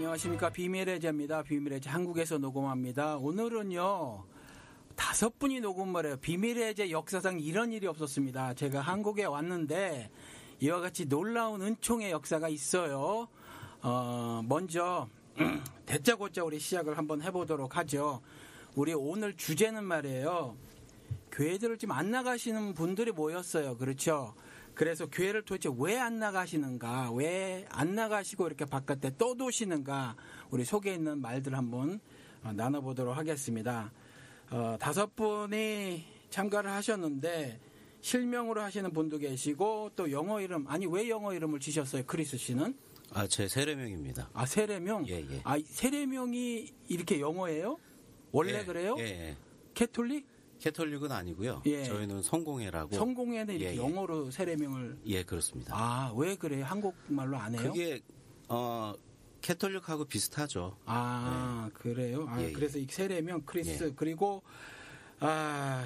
안녕하십니까. 비밀의 제입니다. 비밀의 제 한국에서 녹음합니다. 오늘은요 5분이 녹음을 해요. 비밀의 제 역사상 이런 일이 없었습니다. 제가 한국에 왔는데 이와 같이 놀라운 은총의 역사가 있어요. 먼저 대짜고짜 우리 시작을 한번 해보도록 하죠. 우리 오늘 주제는 말이에요. 교회들을 지금 안 나가시는 분들이 모였어요. 그렇죠? 그래서 교회를 도대체 왜 안 나가시는가, 왜 안 나가시고 이렇게 바깥에 떠도시는가, 우리 속에 있는 말들 한번 나눠보도록 하겠습니다. 5분이 참가를 하셨는데 실명으로 하시는 분도 계시고 또 영어 이름, 아니 왜 영어 이름을 지셨어요, 크리스 씨는? 제 세례명입니다. 세례명? 예, 예. 세례명이 이렇게 영어예요? 원래 예, 그래요? 예, 예. 캐톨릭? 캐톨릭은 아니고요. 예. 저희는 성공회라고. 성공회는 이렇게 영어로 세례명을. 예, 그렇습니다. 왜 그래요? 한국말로 안 해요? 그게 캐톨릭하고 비슷하죠. 네. 그래요? 예, 그래서 이 세례명 크리스. 예. 그리고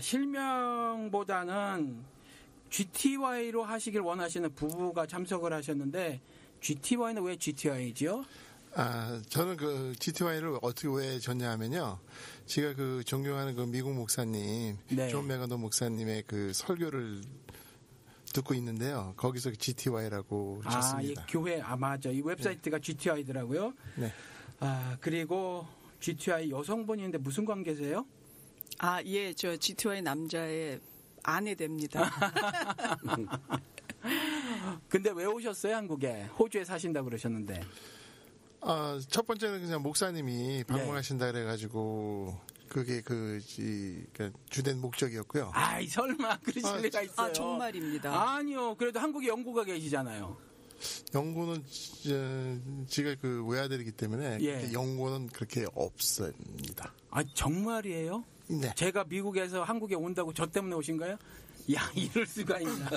실명보다는 GTY로 하시길 원하시는 부부가 참석을 하셨는데 GTY는 왜 GTY죠? 저는 그 GTY를 어떻게 왜 졌냐면요. 제가 그 존경하는 그 미국 목사님, 네. 존 메가노 목사님의 그 설교를 듣고 있는데요. 거기서 GTY라고 졌습니다. 이 교회, 맞아. 이 웹사이트가 GTY더라고요. 네. 그리고 GTY 여성분인데 무슨 관계세요? 예, 저 GTY 남자의 아내 됩니다. 근데 왜 오셨어요, 한국에? 호주에 사신다고 그러셨는데. 첫 번째는 그냥 목사님이 방문하신다 그래가지고 그게 그러니까 주된 목적이었고요. 설마 그러실 리가 있어요? 정말입니다. 아니요. 그래도 한국에 영구가 계시잖아요. 영구는 제가 그 외아들이기 때문에 영구는 그렇게 없습니다. 정말이에요? 네. 제가 미국에서 한국에 온다고 저 때문에 오신가요? 이럴 수가 있나.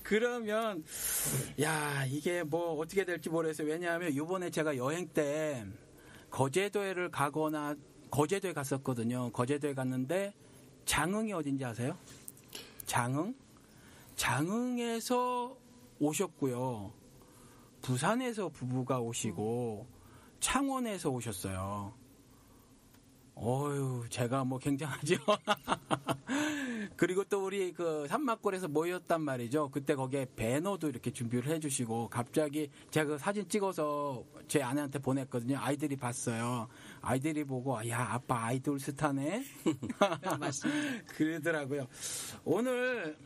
그러면, 이게 뭐 어떻게 될지 모르겠어요. 왜냐하면 이번에 제가 여행 때 거제도에 갔었거든요. 거제도에 갔는데 장흥이 어딘지 아세요? 장흥에서 오셨고요. 부산에서 부부가 오시고 창원에서 오셨어요. 제가 뭐 굉장하죠. 그리고 또 우리 그 산막골에서 모였단 말이죠. 그때 거기에 배너도 이렇게 준비를 해주시고 갑자기 제가 그 사진 찍어서 제 아내한테 보냈거든요. 아이들이 봤어요. 아이들이 보고 아빠 아이돌 스타네. 맞습니다. 그러더라고요. 오늘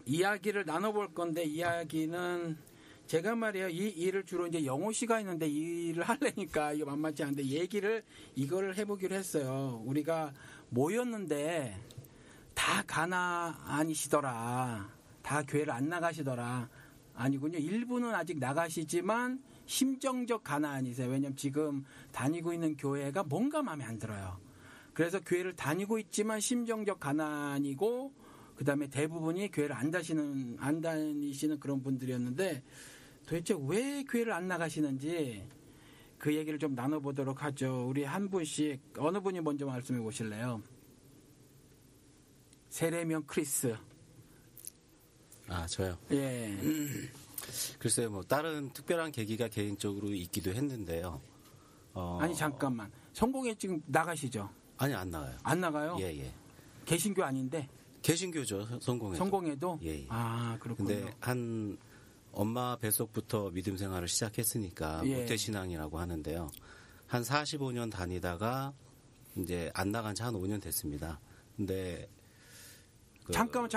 이야기를 나눠볼 건데 이야기는 제가 말이에요. 이 일을 주로 이제 영호 씨가 있는데 이 일을 하려니까 이거 만만치 않은데 이거를 해보기로 했어요. 우리가 모였는데 다 가나안이시더라. 다 교회를 안 나가시더라. 아니군요. 일부는 아직 나가시지만 심정적 가나안이세요. 왜냐면 지금 다니고 있는 교회가 뭔가 마음에 안 들어요. 그래서 교회를 다니고 있지만 심정적 가나안이고 그다음에 대부분이 교회를 안 다니시는 그런 분들이었는데 도대체 왜 교회를 안 나가시는지 그 얘기를 좀 나눠보도록 하죠. 우리 한 분씩 어느 분이 먼저 말씀해 보실래요? 세례명 크리스. 저요? 예. 글쎄요, 뭐 다른 특별한 계기가 개인적으로 있기도 했는데요. 아니 잠깐만. 성공회 지금 나가시죠? 아니, 안 나가요. 안 나가요? 예. 개신교 아닌데? 개신교죠, 성공회도. 성공회도? 예. 그렇군요. 근데 엄마 뱃속부터 믿음 생활을 시작했으니까 모태신앙이라고 하는데요. 한 45년 다니다가 이제 안 나간 지 한 5년 됐습니다. 근데 잠깐만.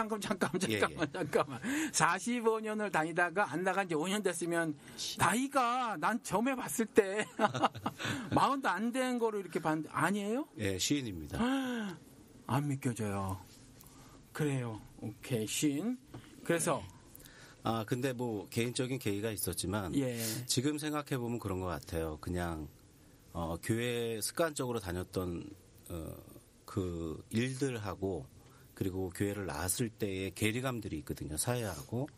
45년을 다니다가 안 나간 지 5년 됐으면 나이가 난 처음에 봤을 때 40도 안 된 거로 이렇게 봤는데 아니에요? 예, 시인입니다. 안 믿겨져요. 그래요. 오케이, 시인. 그래서 근데 뭐 개인적인 계기가 있었지만 지금 생각해 보면 그런 것 같아요. 그냥 교회 습관적으로 다녔던 그 일들하고 그리고 교회를 나왔을 때의 괴리감들이 있거든요. 사회하고.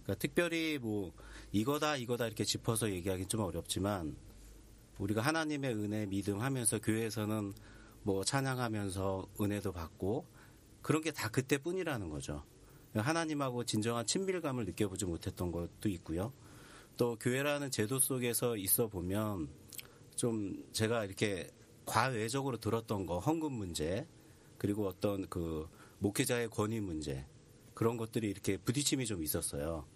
그러니까 특별히 뭐 이거다 이렇게 짚어서 얘기하기는 좀 어렵지만 우리가 하나님의 은혜 믿음하면서 교회에서는 뭐 찬양하면서 은혜도 받고 그런 게 다 그때뿐이라는 거죠. 하나님하고 진정한 친밀감을 느껴보지 못했던 것도 있고요. 또 교회라는 제도 속에서 있어 보면 좀 제가 이렇게 과외적으로 들었던 거 헌금 문제 그리고 어떤 그 목회자의 권위 문제 그런 것들이 이렇게 부딪힘이 좀 있었어요.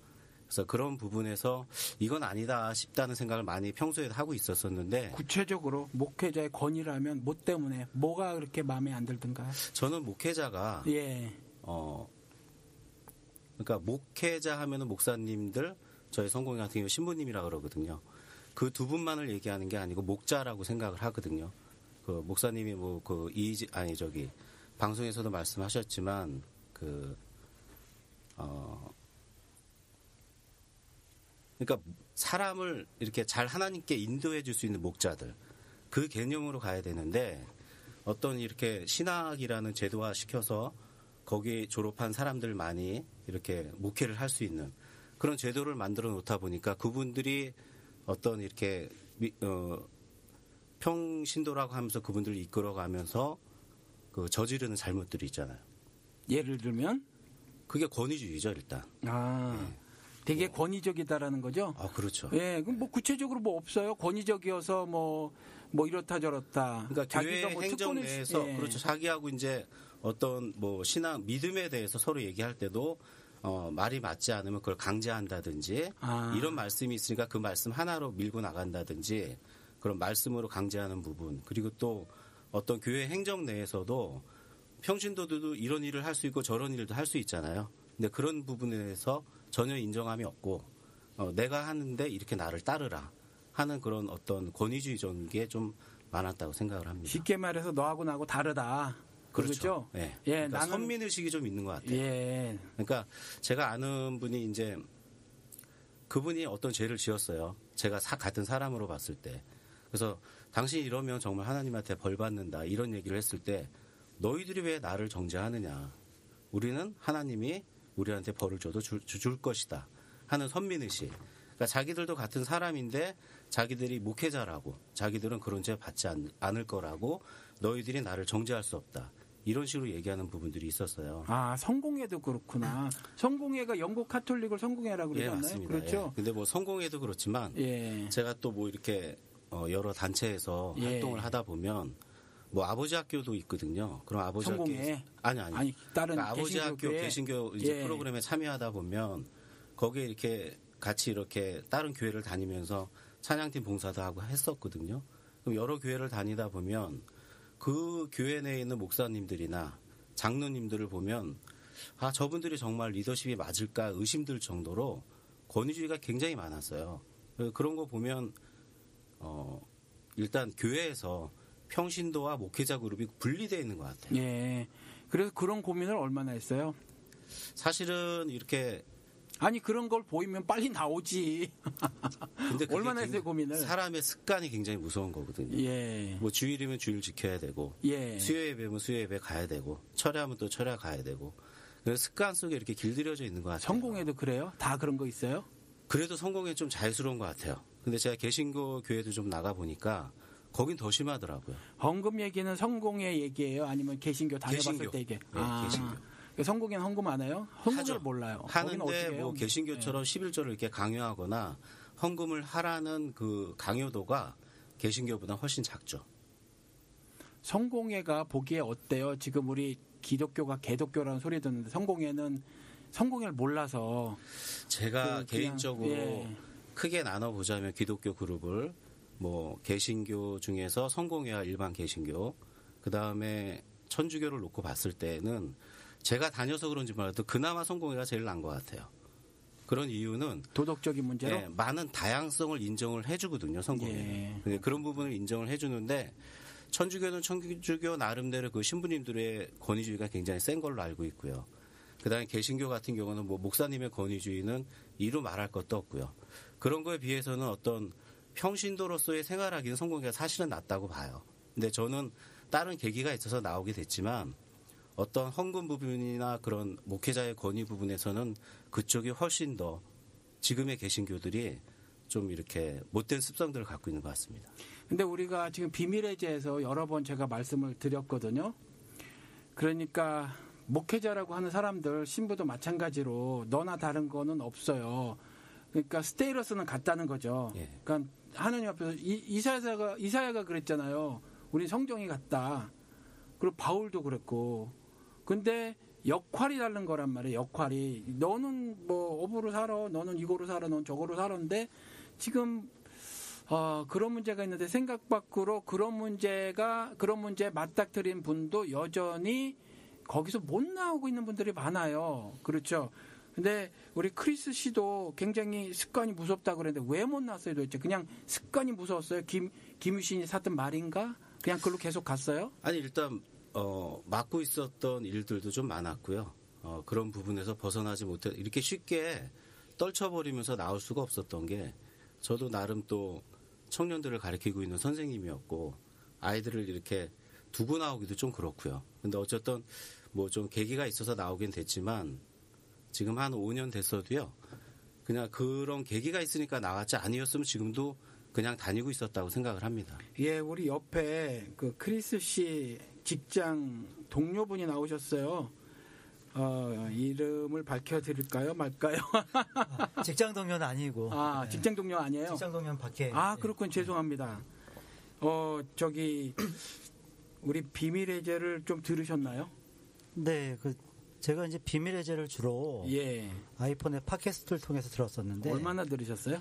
그래서 그런 부분에서 이건 아니다 싶다는 생각을 많이 평소에 하고 있었었는데 구체적으로 목회자의 권위라면 뭐 때문에 뭐가 그렇게 마음에 안 들던가요? 저는 목회자가 그러니까 목회자 하면은 목사님들 저희 성공회 같은 경우 신부님이라 그러거든요. 그 두 분만을 얘기하는 게 아니고 목자라고 생각을 하거든요. 그 목사님이 뭐 그 방송에서도 말씀하셨지만 그러니까 사람을 이렇게 잘 하나님께 인도해 줄 수 있는 목자들 그 개념으로 가야 되는데 어떤 이렇게 신학이라는 제도화 시켜서 거기 졸업한 사람들만이 이렇게 목회를 할 수 있는 그런 제도를 만들어 놓다 보니까 그분들이 어떤 이렇게 평신도라고 하면서 그분들을 이끌어가면서 그 저지르는 잘못들이 있잖아요. 예를 들면? 그게 권위주의죠, 일단. 되게 권위적이다라는 거죠? 그렇죠. 예, 그럼 뭐 구체적으로 뭐 없어요? 권위적이어서 뭐 이렇다 저렇다. 그러니까 교회 행정 내에서 그렇죠. 자기하고 이제 어떤 뭐 신앙 믿음에 대해서 서로 얘기할 때도 말이 맞지 않으면 그걸 강제한다든지 이런 말씀이 있으니까 그 말씀 하나로 밀고 나간다든지 그런 말씀으로 강제하는 부분 그리고 또 어떤 교회 행정 내에서도 평신도들도 이런 일을 할 수 있고 저런 일도 할 수 있잖아요. 근데 그런 부분에 대해서 전혀 인정함이 없고 내가 하는데 이렇게 나를 따르라 하는 그런 어떤 권위주의적인 게 좀 많았다고 생각을 합니다. 쉽게 말해서 너하고 나하고 다르다. 그렇죠. 네. 그러니까 나는 선민의식이 좀 있는 것 같아요. 예. 그러니까 제가 아는 분이 이제 그분이 어떤 죄를 지었어요. 제가 같은 사람으로 봤을 때. 그래서 당신이 이러면 정말 하나님한테 벌 받는다 이런 얘기를 했을 때 너희들이 왜 나를 정죄하느냐. 우리는 하나님이 우리한테 벌을 줘도 줄 것이다 하는 선민의식. 그러니까 자기들도 같은 사람인데 자기들이 목회자라고 자기들은 그런 죄 받지 않을 거라고 너희들이 나를 정죄할 수 없다. 이런 식으로 얘기하는 부분들이 있었어요. 성공회도 그렇구나. 성공회가 영국 카톨릭을 성공회라고 그러잖아요. 예, 맞습니다. 그렇죠. 예. 근데 뭐 성공회도 그렇지만 제가 또 뭐 이렇게 여러 단체에서 활동을 하다 보면 뭐 아버지 학교도 있거든요. 그럼 아버지 성공회 아니 다른 그러니까 아버지 학교 개신교 이제 프로그램에 참여하다 보면 거기에 이렇게 같이 이렇게 다른 교회를 다니면서 찬양팀 봉사도 하고 했었거든요. 그럼 여러 교회를 다니다 보면 그 교회 내에 있는 목사님들이나 장로님들을 보면 저분들이 정말 리더십이 맞을까 의심들 정도로 권위주의가 굉장히 많았어요. 그런 거 보면 일단 교회에서 평신도와 목회자 그룹이 분리되어 있는 것 같아요. 예. 그래서 그런 고민을 얼마나 했어요? 사실은 이렇게 그런 걸 보이면 빨리 나오지. 근데 얼마나 했어요, 고민을? 사람의 습관이 굉장히 무서운 거거든요. 예. 뭐 주일이면 주일 지켜야 되고, 수요 예배면 수요 예배 가야 되고, 철야하면 또 철야 가야 되고. 그래서 습관 속에 이렇게 길들여져 있는 것 같아요. 성공회도 그래요? 다 그런 거 있어요? 그래도 성공회 좀 자유스러운 것 같아요. 근데 제가 개신교 교회도 좀 나가 보니까 거긴 더 심하더라고요. 헌금 얘기는 성공회 얘기예요? 아니면 개신교 다녀봤을 때 얘기? 개신교. 성공회는 헌금 안 해요? 헌금을 몰라요. 하는데 뭐 개신교처럼 11조를 이렇게 강요하거나 헌금을 하라는 그 강요도가 개신교보다 훨씬 작죠. 성공회가 보기에 어때요? 지금 우리 기독교가 개독교라는 소리 듣는데 성공회를 몰라서 제가 개인적으로 크게 나눠보자면 기독교 그룹을 뭐 개신교 중에서 성공회와 일반 개신교 그다음에 천주교를 놓고 봤을 때는 제가 다녀서 그런지 몰라도 그나마 성공회가 제일 나은 것 같아요. 그런 이유는 도덕적인 문제로 많은 다양성을 인정을 해주거든요. 성공회. 그런 부분을 인정을 해주는데 천주교는 천주교 나름대로 그 신부님들의 권위주의가 굉장히 센 걸로 알고 있고요. 그다음에 개신교 같은 경우는 뭐 목사님의 권위주의는 이루 말할 것도 없고요. 그런 거에 비해서는 어떤 평신도로서의 생활하기는 성공회가 사실은 낫다고 봐요. 근데 저는 다른 계기가 있어서 나오게 됐지만 어떤 헌금 부분이나 그런 목회자의 권위 부분에서는 그쪽이 훨씬 더 지금의 개신교들이 좀 이렇게 못된 습성들을 갖고 있는 것 같습니다. 근데 우리가 지금 비밀의 제에서 여러 번 제가 말씀을 드렸거든요. 그러니까 목회자라고 하는 사람들 신부도 마찬가지로 너나 다른 거는 없어요. 그러니까 스테이러스는 같다는 거죠. 예. 그러니까 하나님 앞에서 이사야가 그랬잖아요. 우리 성경이 같다. 그리고 바울도 그랬고. 근데 역할이 다른 거란 말이에요. 역할이. 너는 뭐 업으로 살아. 너는 이거로 살아. 너는 저거로 살았는데 지금 그런 문제가 있는데 생각 밖으로 그런 문제에 맞닥뜨린 분도 여전히 거기서 못 나오고 있는 분들이 많아요. 그렇죠. 근데 우리 크리스 씨도 굉장히 습관이 무섭다고 그랬는데 왜 못 나왔어요 도대체? 그냥 습관이 무서웠어요? 김유신이 샀던 말인가? 그냥 그걸로 계속 갔어요? 아니 일단 맡고 있었던 일들도 좀 많았고요. 그런 부분에서 벗어나지 못해 이렇게 쉽게 떨쳐버리면서 나올 수가 없었던 게 저도 나름 또 청년들을 가르치고 있는 선생님이었고 아이들을 이렇게 두고 나오기도 좀 그렇고요. 근데 어쨌든 뭐 좀 계기가 있어서 나오긴 됐지만 지금 한 5년 됐어도요. 그냥 그런 계기가 있으니까 나왔지 아니었으면 지금도 그냥 다니고 있었다고 생각을 합니다. 예, 우리 옆에 그 크리스 씨 직장 동료분이 나오셨어요. 이름을 밝혀드릴까요, 말까요? 직장 동료는 아니고. 직장 동료 아니에요? 직장 동료는 밖에. 그렇군. 죄송합니다. 우리 비밀의 제를 좀 들으셨나요? 네, 제가 이제 비밀의 제를 주로 아이폰의 팟캐스트를 통해서 들었었는데. 얼마나 들으셨어요?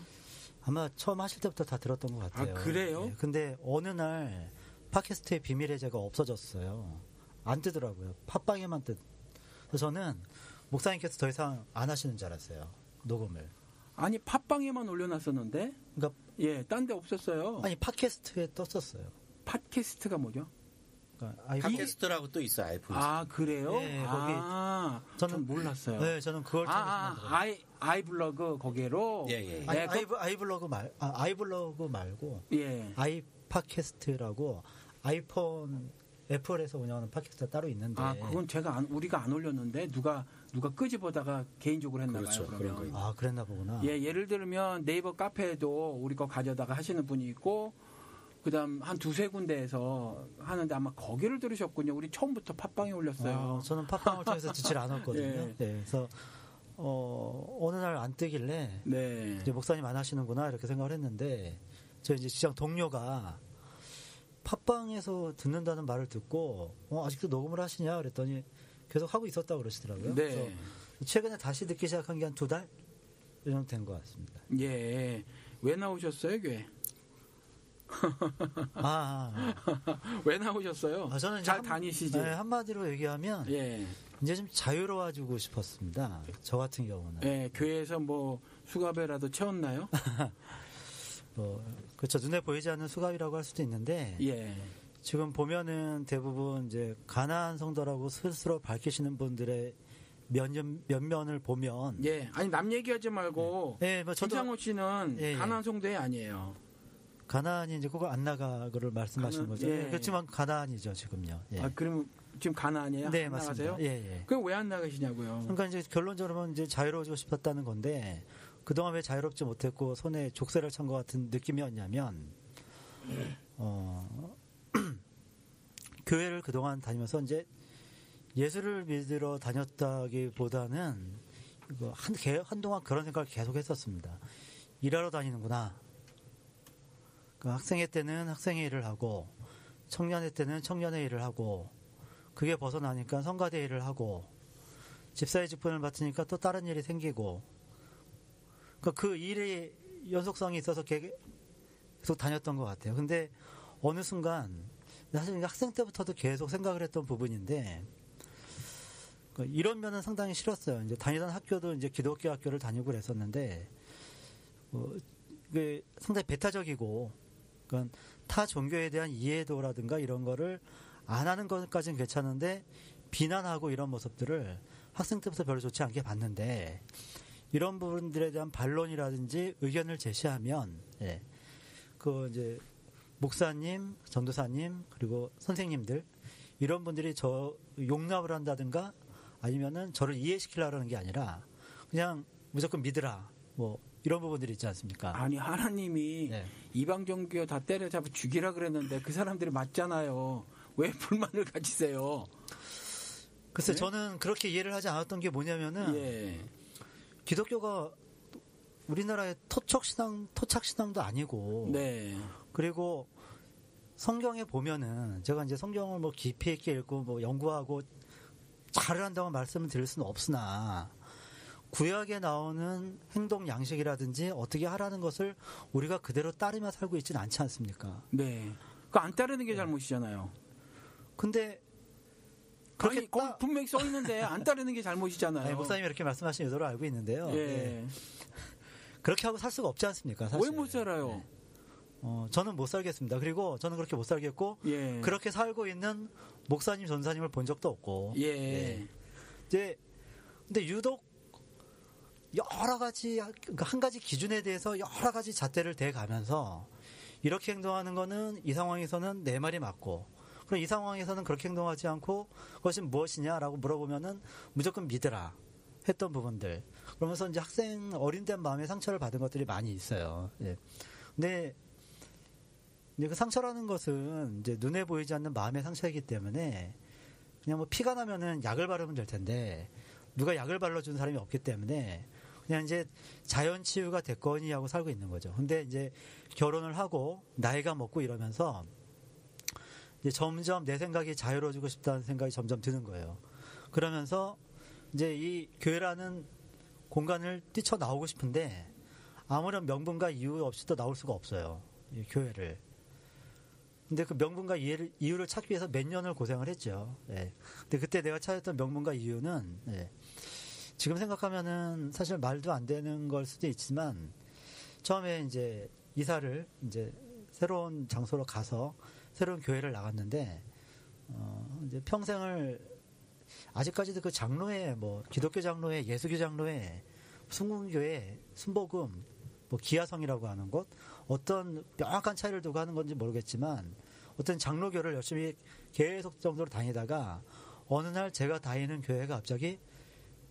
아마 처음 하실 때부터 다 들었던 것 같아요. 그래요? 네, 근데 어느 날 팟캐스트의 비밀의 제가 없어졌어요. 안 뜨더라고요. 팟빵에만 그래서 저는 목사님께서 더 이상 안 하시는 줄 알았어요. 녹음을. 아니 팟빵에만 올려놨었는데. 그러니까 딴 데 없었어요. 아니 팟캐스트에 떴었어요. 팟캐스트가 뭐죠? 그러니까 팟캐스트라고 또 있어요. 아이폰. 그래요? 네, 거기 저는 몰랐어요. 네, 저는 그걸 통해서 아이블로그 거기로. 예. 아이블로그 말고 아이팟캐스트라고 아이폰 애플에서 운영하는 팟캐스트가 따로 있는데. 그건 우리가 안 올렸는데 누가 끄집어다가 개인적으로 했나 봐요. 그렇죠. 그러면. 그랬나 보구나. 예를 들면 네이버 카페에도 우리 거 가져다가 하시는 분이 있고 그다음 한 두세 군데에서 하는데 아마 거기를 들으셨군요. 우리 처음부터 팟빵에 올렸어요. 저는 팟빵을 통해서 듣질 않았거든요. 그래서 어느 날 안 뜨길래 이제 목사님 안 하시는구나 이렇게 생각을 했는데 저 이제 직장 동료가 팟빵에서 듣는다는 말을 듣고 아직도 녹음을 하시냐 그랬더니 계속 하고 있었다고 그러시더라고요. 그래서 최근에 다시 듣기 시작한 게 한 2달 정도 된 것 같습니다. 예. 왜 나오셨어요, 교회? 왜 나오셨어요? 저는 잘 다니시지? 네, 한마디로 얘기하면 이제 좀 자유로워지고 싶었습니다. 저 같은 경우는. 교회에서 뭐 수갑에라도 채웠나요? 그렇죠. 눈에 보이지 않는 수갑이라고 할 수도 있는데 지금 보면은 대부분 이제 가난한 성도라고 스스로 밝히시는 분들의 면면을 보면 아니 남 얘기하지 말고 김상호 씨는 가난한 성도에 아니에요. 가난이 이제 그거 안 나가고를 말씀하시는 거죠. 그렇지만 가난이죠 지금요. 그럼 지금 가난이에요? 네, 맞습니다. 그럼 왜 안 나가시냐고요? 그러니까 이제 결론적으로는 이제 자유로워지고 싶었다는 건데 그동안 왜 자유롭지 못했고 손에 족쇄를 찬 것 같은 느낌이었냐면 교회를 그동안 다니면서 이제 예수를 믿으러 다녔다기보다는 한동안 그런 생각을 계속 했었습니다. 일하러 다니는구나. 학생회 때는 학생회 일을 하고 청년회 때는 청년회 일을 하고 그게 벗어나니까 성가대 일을 하고 집사의 직분을 맡으니까 또 다른 일이 생기고 그 일의 연속성이 있어서 계속 다녔던 것 같아요. 근데 어느 순간 사실 학생 때부터도 계속 생각을 했던 부분인데 이런 면은 상당히 싫었어요. 이제 다니던 학교도 이제 기독교 학교를 다니고 그랬었는데 상당히 배타적이고 그러니까 타 종교에 대한 이해도라든가 이런 거를 안 하는 것까지는 괜찮은데 비난하고 이런 모습들을 학생 때부터 별로 좋지 않게 봤는데 이런 부분들에 대한 반론이라든지 의견을 제시하면 이제 목사님, 전도사님 그리고 선생님들 이런 분들이 저 용납을 한다든가 아니면은 저를 이해시키려는 게 아니라 그냥 무조건 믿으라 이런 부분들이 있지 않습니까? 아니 하나님이 이방 종교 다 때려잡아 죽이라 그랬는데 그 사람들이 맞잖아요. 왜 불만을 가지세요? 저는 그렇게 이해를 하지 않았던 게 뭐냐면은 기독교가 우리나라의 토착신앙도 아니고. 네. 그리고 성경에 보면은 제가 이제 성경을 뭐 깊이 있게 읽고 뭐 연구하고 잘을 한다고 말씀을 드릴 수는 없으나 구약에 나오는 행동 양식이라든지 어떻게 하라는 것을 우리가 그대로 따르며 살고 있지는 않지 않습니까? 네. 그 안 따르는 게 잘못이잖아요. 근데 그렇게 거기 분명히 써 있는데 안 따르는 게 잘못이잖아요. 아니, 목사님이 이렇게 말씀하신 의도를 알고 있는데요. 예. 네. 그렇게 하고 살 수가 없지 않습니까? 사실. 왜 못 살아요? 네. 저는 못 살겠습니다. 그리고 저는 그렇게 못 살겠고 예. 그렇게 살고 있는 목사님, 전사님을 본 적도 없고. 예. 예. 이제 근데 유독 여러 가지 그러니까 한 가지 기준에 대해서 여러 가지 잣대를 대가면서 이렇게 행동하는 거는 이 상황에서는 내 말이 맞고 그럼 이 상황에서는 그렇게 행동하지 않고 그것이 무엇이냐라고 물어보면은 무조건 믿으라 했던 부분들. 그러면서 이제 학생 어린된 마음에 상처를 받은 것들이 많이 있어요. 예. 근데 그 상처라는 것은 이제 눈에 보이지 않는 마음의 상처이기 때문에 그냥 뭐 피가 나면은 약을 바르면 될 텐데 누가 약을 발라주는 사람이 없기 때문에 그냥 이제 자연 치유가 됐거니 하고 살고 있는 거죠. 근데 이제 결혼을 하고 나이가 먹고 이러면서 이제 점점 내 생각이 자유로워지고 싶다는 생각이 점점 드는 거예요. 그러면서 이제 이 교회라는 공간을 뛰쳐나오고 싶은데 아무런 명분과 이유 없이도 나올 수가 없어요. 이 교회를. 근데 그 명분과 이유를 찾기 위해서 몇 년을 고생을 했죠. 예. 근데 그때 내가 찾았던 명분과 이유는, 예. 지금 생각하면은 사실 말도 안 되는 걸 수도 있지만, 처음에 이제 이사를 이제 새로운 장소로 가서 새로운 교회를 나갔는데, 이제 평생을, 아직까지도 그 장로회, 뭐, 기독교 장로회, 예수교 장로회, 순국교회, 순복음, 뭐 기아성이라고 하는 곳 어떤 명확한 차이를 두고 하는 건지 모르겠지만 어떤 장로교를 열심히 계속 정도로 다니다가 어느 날 제가 다니는 교회가 갑자기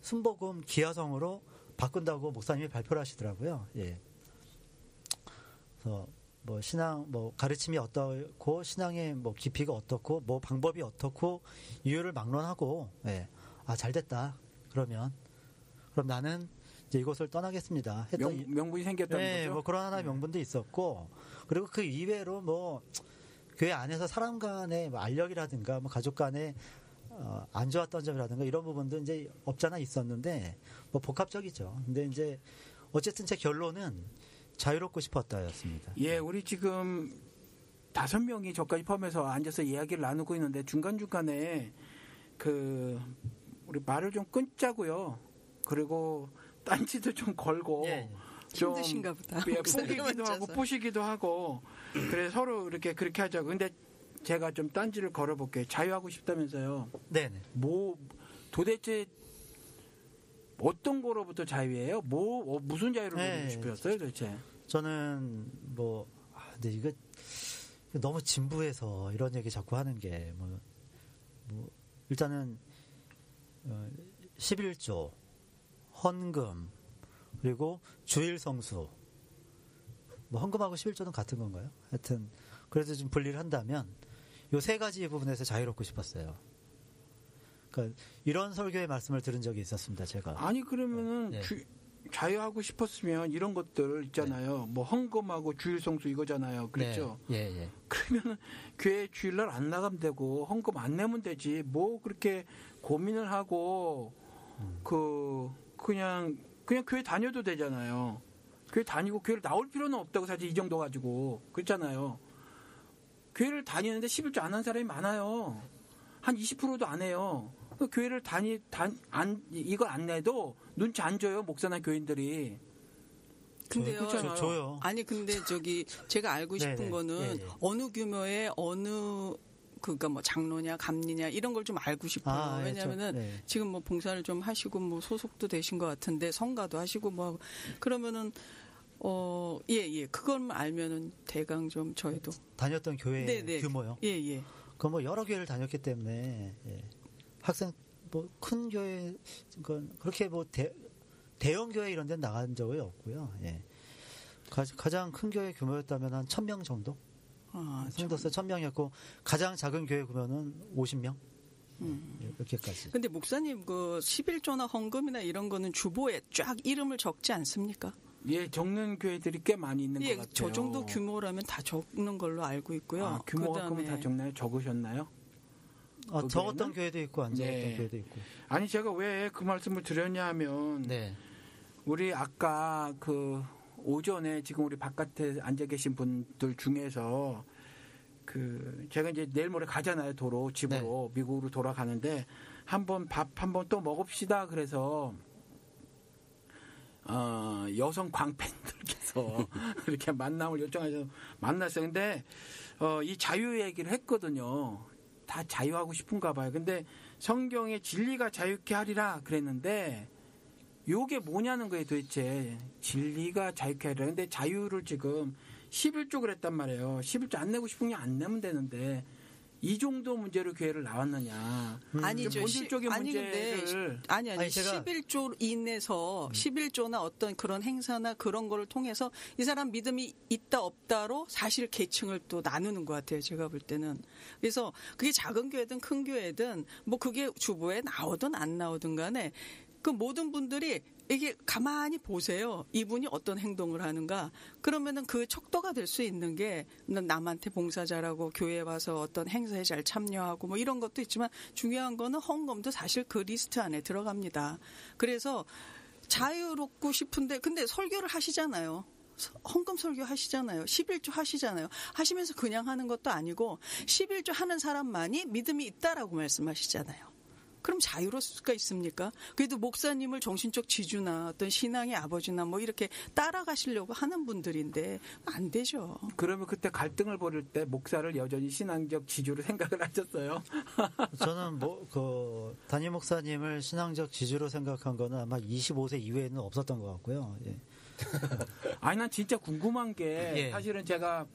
순복음 기아성으로 바꾼다고 목사님이 발표를 하시더라고요. 예. 그래서 뭐 신앙 뭐 가르침이 어떻고 신앙의 뭐 깊이가 어떻고 뭐 방법이 어떻고 이유를 막론하고 예. 아 잘됐다. 그럼 나는 이제 이곳을 떠나겠습니다. 명분이 생겼다는 네, 거죠? 뭐 그런 하나의 명분도 있었고, 그리고 그 이외로 뭐 교회 안에서 사람 간의 뭐 알력이라든가 뭐 가족 간의 안 좋았던 점이라든가 이런 부분도 이제 없잖아 있었는데 뭐 복합적이죠. 근데 이제 어쨌든 제 결론은 자유롭고 싶었다였습니다. 예, 우리 지금 5명이 저까지 포함해서 앉아서 이야기를 나누고 있는데 중간중간에 우리 말을 좀 끊자고요. 그리고 딴지도 좀 걸고 예. 좀 힘드신가 보다. 포기기도 하고 부시기도 하고 그래서 서로 이렇게 그렇게 하자고. 근데 제가 좀 딴지를 걸어볼게요. 자유하고 싶다면서요. 네네. 뭐 도대체 어떤 거로부터 자유예요? 무슨 자유를 누리고 싶으셨어요, 도대체? 저는 근데 이거 너무 진부해서 이런 얘기 자꾸 하는 게 일단은 11조 헌금 그리고 주일 성수 헌금하고 11조는 같은 건가요? 하여튼 그래도 좀 분리를 한다면 요 3가지 부분에서 자유롭고 싶었어요. 그러니까 이런 설교의 말씀을 들은 적이 있었습니다. 제가. 아니 그러면은 네. 자유하고 싶었으면 이런 것들 있잖아요. 네. 뭐 헌금하고 주일 성수 이거잖아요. 그렇죠? 네. 예. 그러면은 교회 주일날 안 나가면 되고 헌금 안 내면 되지. 뭐 그렇게 고민을 하고 그냥 교회 다녀도 되잖아요. 교회 다니고 교회를 나올 필요는 없다고 사실 이 정도 가지고 그렇잖아요. 교회를 다니는데 11조 안 한 사람이 많아요. 한 20%도 안 해요. 교회를 이걸 안 내도 눈치 안 줘요. 목사나 교인들이. 근데요. 줘요. 아니 근데 제가 알고 싶은 거는 어느 규모의 그러니까 뭐 장로냐 감리냐 이런 걸 좀 알고 싶어요. 왜냐하면은 지금 뭐 봉사를 좀 하시고 뭐 소속도 되신 것 같은데 성가도 하시고 뭐 그러면은 그걸 알면은 대강 좀 저희도 다녔던 교회 규모요. 예. 그 뭐 여러 교회를 다녔기 때문에 학생 뭐 큰 교회 그렇게 뭐 대형 교회 이런 데는 나간 적이 없고요. 예. 가장 큰 교회 규모였다면 한 1,000명 정도. 성도수 1,000명이었고 가장 작은 교회 규모는 50명. 이렇게까지. 근데 목사님 11조나 헌금이나 이런 거는 주보에 쫙 이름을 적지 않습니까? 예, 적는 교회들이 꽤 많이 있는 것 같아요. 저 정도 규모라면 다 적는 걸로 알고 있고요. 규모가 그러면 다 적나요? 적으셨나요? 적었던 교회도 있고 안 적었던 교회도 있고. 아니 제가 왜 그 말씀을 드렸냐 하면 우리 아까 그 오전에 지금 우리 바깥에 앉아 계신 분들 중에서 그 제가 이제 내일 모레 가잖아요. 도로 집으로 미국으로 돌아가는데 한번 밥 한번 또 먹읍시다. 그래서 여성 광팬들께서 이렇게 만남을 요청하셔서 만났어요. 근데 이 자유 얘기를 했거든요. 다 자유하고 싶은가 봐요. 근데 성경에 진리가 자유케 하리라 그랬는데 요게 뭐냐는 거예요. 도대체 진리가 자유케 하리라. 근데 자유를 지금 11조 그랬단 말이에요. 11조 안 내고 싶은 게 안 내면 되는데 이 정도 문제로 교회를 나왔느냐. 아니죠. 본질적인 문제를. 아니 11조 이내에서 11조나 어떤 그런 행사나 그런 거를 통해서 이 사람 믿음이 있다 없다로 사실 계층을 또 나누는 것 같아요. 제가 볼 때는. 그래서 그게 작은 교회든 큰 교회든 뭐 그게 주보에 나오든 안 나오든 간에 그 모든 분들이 이게 가만히 보세요. 이분이 어떤 행동을 하는가. 그러면은 그 척도가 될 수 있는 게 남한테 봉사 잘하고 교회에 와서 어떤 행사에 잘 참여하고 뭐 이런 것도 있지만 중요한 거는 헌금도 사실 그 리스트 안에 들어갑니다. 그래서 자유롭고 싶은데 근데 설교를 하시잖아요. 헌금 설교 하시잖아요. 11조 하시잖아요. 하시면서 그냥 하는 것도 아니고 11조 하는 사람만이 믿음이 있다라고 말씀하시잖아요. 그럼 자유로울 수가 있습니까? 그래도 목사님을 정신적 지주나 어떤 신앙의 아버지나 뭐 이렇게 따라가시려고 하는 분들인데 안 되죠. 그러면 그때 갈등을 벌일 때 목사를 여전히 신앙적 지주로 생각을 하셨어요? 저는 담임 목사님을 신앙적 지주로 생각한 거는 아마 25세 이후에는 없었던 것 같고요. 예. 아니 난 진짜 궁금한 게 사실은 제가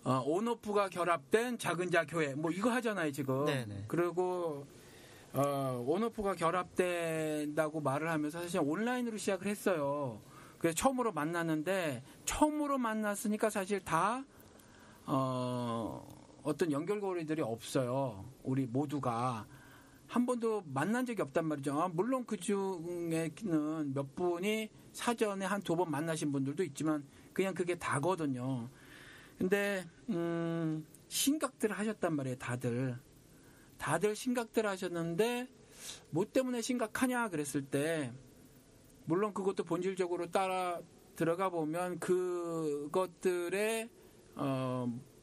온오프가 결합된 작은 자 교회 뭐 이거 하잖아요 지금. 네네. 그리고 온오프가 결합된다고 말을 하면서 사실 온라인으로 시작을 했어요. 그래서 처음으로 만났는데 처음으로 만났으니까 사실 다 어떤 연결고리들이 없어요. 우리 모두가 한 번도 만난 적이 없단 말이죠. 물론 그 중에는 몇 분이 사전에 한 2번 만나신 분들도 있지만 그냥 그게 다거든요. 근데 심각들 하셨단 말이에요. 다들 심각들 하셨는데 뭐 때문에 심각하냐 그랬을 때 물론 그것도 본질적으로 따라 들어가 보면 그것들의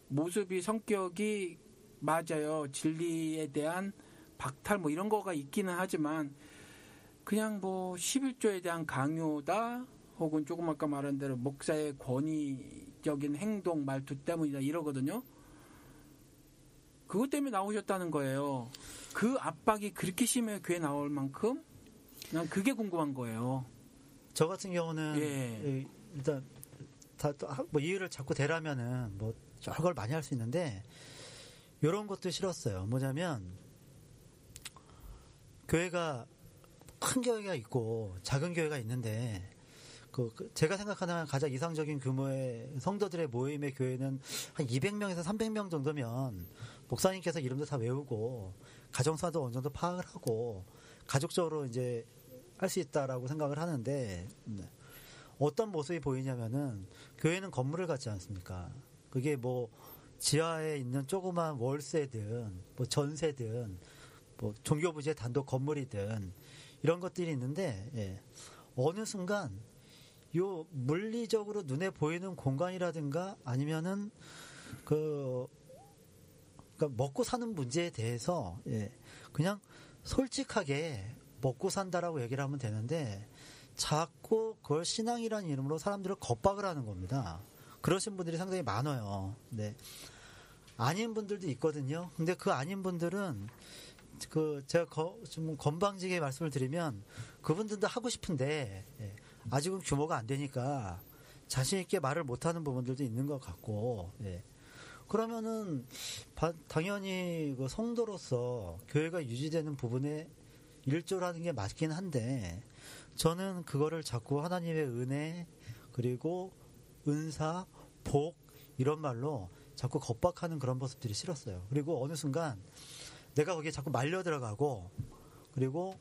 모습이 성격이 맞아요. 진리에 대한 박탈 뭐 이런 거가 있기는 하지만 그냥 뭐 11조에 대한 강요다 혹은 조금 아까 말한 대로 목사의 권위적인 행동 말투 때문이다 이러거든요. 그것 때문에 나오셨다는 거예요. 그 압박이 그렇게 심해 교회 나올 만큼 난 그게 궁금한 거예요. 저 같은 경우는 일단 뭐 이유를 자꾸 대라면은 뭐 여러 걸 많이 할 수 있는데 이런 것도 싫었어요. 뭐냐면 교회가 큰 교회가 있고 작은 교회가 있는데 제가 생각하는 가장 이상적인 규모의 성도들의 모임의 교회는 한 200명에서 300명 정도면 목사님께서 이름도 다 외우고 가정사도 어느 정도 파악을 하고 가족적으로 이제 할 수 있다라고 생각을 하는데 어떤 모습이 보이냐면은 교회는 건물을 갖지 않습니까? 그게 뭐 지하에 있는 조그만 월세든 뭐 전세든 뭐 종교부지의 단독 건물이든 이런 것들이 있는데 어느 순간 요 물리적으로 눈에 보이는 공간이라든가 아니면은 그러니까 먹고 사는 문제에 대해서 그냥 솔직하게 먹고 산다라고 얘기를 하면 되는데 자꾸 그걸 신앙이라는 이름으로 사람들을 겁박을 하는 겁니다. 그러신 분들이 상당히 많아요. 네. 아닌 분들도 있거든요. 근데 그 아닌 분들은 제가 좀 건방지게 말씀을 드리면 그분들도 하고 싶은데 아직은 규모가 안 되니까 자신 있게 말을 못하는 부분들도 있는 것 같고 그러면은 당연히 그 성도로서 교회가 유지되는 부분에 일조라는 게 맞긴 한데 저는 그거를 자꾸 하나님의 은혜 그리고 은사, 복 이런 말로 자꾸 겁박하는 그런 모습들이 싫었어요. 그리고 어느 순간 내가 거기에 자꾸 말려 들어가고 그리고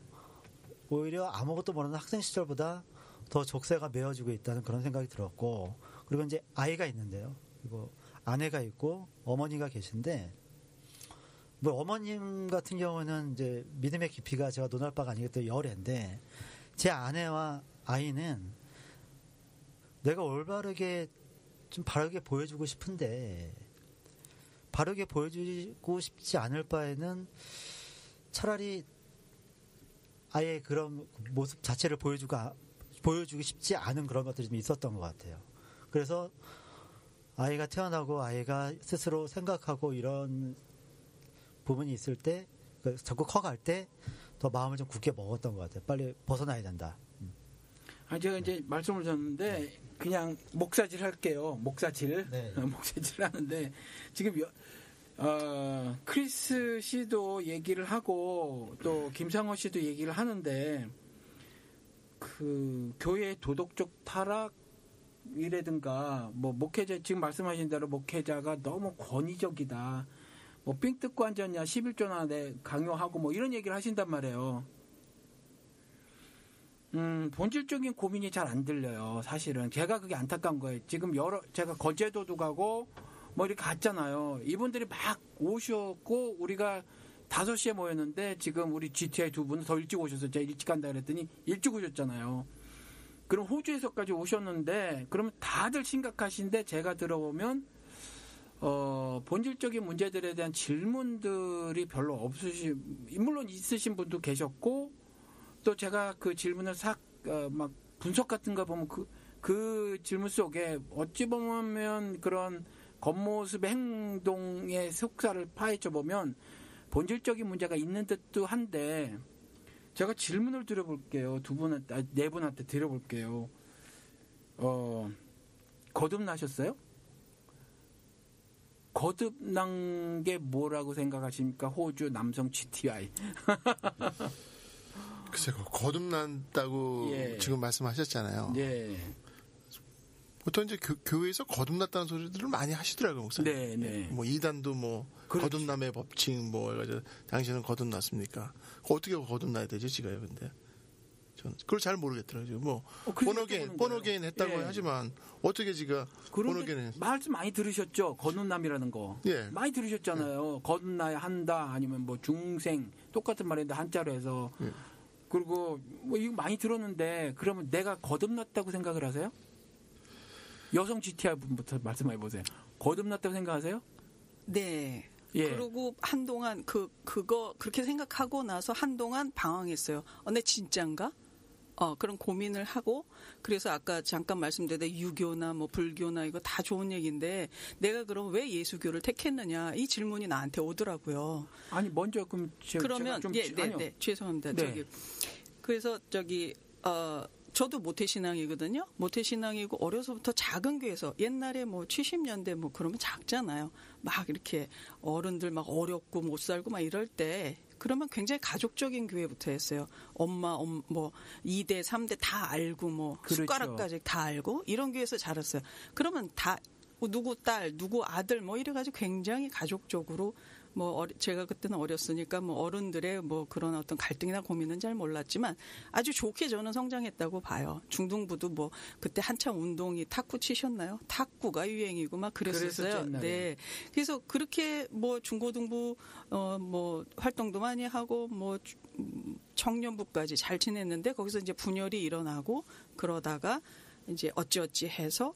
오히려 아무것도 모르는 학생 시절보다 더 족쇄가 메어지고 있다는 그런 생각이 들었고, 그리고 이제 아이가 있는데요. 그리고 아내가 있고 어머니가 계신데, 뭐 어머님 같은 경우는 이제 믿음의 깊이가 제가 논할 바가 아니기 때문에 열애인데, 제 아내와 아이는 내가 올바르게 좀 바르게 보여주고 싶은데, 바르게 보여주고 싶지 않을 바에는 차라리 아예 그런 모습 자체를 보여주기 쉽지 않은 그런 것들이 좀 있었던 것 같아요. 그래서 아이가 태어나고 아이가 스스로 생각하고 이런 부분이 있을 때, 자꾸 커갈 때 더 마음을 좀 굳게 먹었던 것 같아요. 빨리 벗어나야 된다. 제가 이제 말씀을 드렸는데 그냥 목사질 할게요. 목사질. 네. 목사질 하는데 지금 크리스 씨도 얘기를 하고 또 김상호 씨도 얘기를 하는데 그 교회의 도덕적 타락이라든가 뭐 목회자 지금 말씀하신 대로 목회자가 너무 권위적이다. 뭐 삥 뜯고 앉았냐 11조나 내 강요하고 뭐 이런 얘기를 하신단 말이에요. 본질적인 고민이 잘 안 들려요. 사실은 제가 그게 안타까운 거예요. 지금 제가 거제도도 가고 뭐 이렇게 갔잖아요. 이분들이 막 오셨고 우리가 5시에 모였는데 지금 우리 GTI 두 분은 더 일찍 오셔서 제가 일찍 간다 그랬더니 일찍 오셨잖아요. 그럼 호주에서까지 오셨는데 그러면 다들 심각하신데 제가 들어보면 본질적인 문제들에 대한 질문들이 별로 물론 있으신 분도 계셨고 또 제가 그 질문을 막 분석 같은 거 보면 그 질문 속에 어찌 보면 그런 겉모습의 행동의 속사를 파헤쳐 보면 본질적인 문제가 있는 듯도 한데 제가 질문을 드려볼게요. 네 분한테 드려볼게요. 거듭나셨어요? 거듭난 게 뭐라고 생각하십니까? 호주 남성 GTI. 글쎄요, 거듭난다고 지금 말씀하셨잖아요. 예. 보통 이제 교회에서 거듭났다는 소리들을 많이 하시더라고요, 목사님. 네. 뭐 이단도 뭐 그렇지. 거듭남의 법칙 뭐 해가지고 당신은 거듭났습니까? 어떻게 거듭나야 되지, 지가요, 근데? 저는 그걸 잘 모르겠더라고요. 뭐 번호게인 했다고 하지만 어떻게 지가 번호게인 말씀 많이 들으셨죠? 거듭남이라는 거. 예. 많이 들으셨잖아요. 거듭나야 한다 아니면 뭐 중생 똑같은 말인데 한자로 해서. 그리고 뭐 이거 많이 들었는데 그러면 내가 거듭났다고 생각을 하세요? 여성 GTI 분부터 말씀해 보세요. 거듭났다고 생각하세요? 네. 그리고 한동안 그거 그렇게 생각하고 나서 한동안 방황했어요. 내 진짠가? 그런 고민을 하고 그래서 아까 잠깐 말씀드렸는데 유교나 뭐 불교나 이거 다 좋은 얘기인데 내가 그럼 왜 예수교를 택했느냐 이 질문이 나한테 오더라고요. 아니 먼저 그러면 죄송합니다. 네. 그래서 저도 모태신앙이거든요. 모태신앙이고 어려서부터 작은 교회에서 옛날에 뭐 70년대 뭐 그러면 작잖아요. 막 이렇게 어른들 막 어렵고 못 살고 막 이럴 때 그러면 굉장히 가족적인 교회부터 했어요. 엄마, 뭐 2대, 3대 다 알고 뭐 그렇죠. 숟가락까지 다 알고 이런 교회에서 자랐어요. 그러면 다 누구 딸, 누구 아들 뭐 이래가지고 굉장히 가족적으로 뭐 제가 그때는 어렸으니까 뭐 어른들의 뭐 그런 어떤 갈등이나 고민은 잘 몰랐지만 아주 좋게 저는 성장했다고 봐요. 중등부도 뭐 그때 한참 운동이 탁구 치셨나요? 탁구가 유행이고 막 그랬었어요. 네. 그래서 그렇게 뭐 중고등부 뭐 활동도 많이 하고 뭐 청년부까지 잘 지냈는데 거기서 이제 분열이 일어나고 그러다가 이제 어찌어찌 해서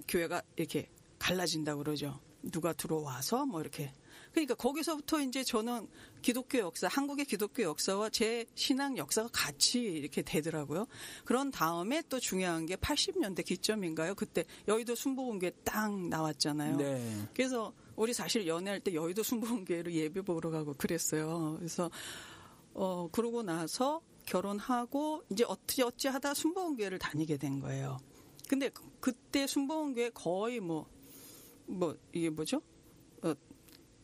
교회가 이렇게 갈라진다고 그러죠. 누가 들어와서 뭐 이렇게. 그러니까 거기서부터 이제 저는 기독교 역사, 한국의 기독교 역사와 제 신앙 역사가 같이 이렇게 되더라고요. 그런 다음에 또 중요한 게 80년대 기점인가요? 그때 여의도 순복음교회 딱 나왔잖아요. 네. 그래서 우리 사실 연애할 때 여의도 순복음교회로 예배 보러 가고 그랬어요. 그래서 그러고 나서 결혼하고 이제 어찌 하다 순복음교회를 다니게 된 거예요. 근데 그때 순복음교회 거의 이게 뭐죠?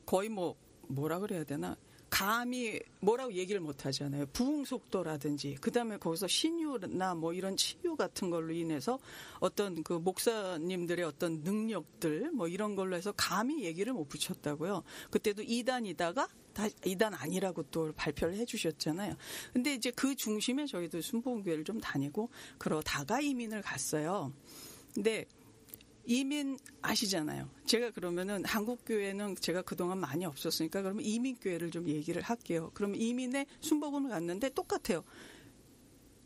거의 뭐라 그래야 되나? 감히 뭐라고 얘기를 못 하잖아요. 부흥 속도라든지 그다음에 거기서 신유나 뭐 이런 치유 같은 걸로 인해서 어떤 그 목사님들의 어떤 능력들 뭐 이런 걸로 해서 감히 얘기를 못 붙였다고요. 그때도 이단이다가 다 이단 아니라고 또 발표를 해주셨잖아요. 근데 이제 그 중심에 저희도 순복음교회를 좀 다니고 그러다가 이민을 갔어요. 근데 이민 아시잖아요. 제가 그러면은 한국교회는 제가 그동안 많이 없었으니까 그러면 이민교회를 좀 얘기를 할게요. 그러면 이민에 순복음을 갔는데 똑같아요.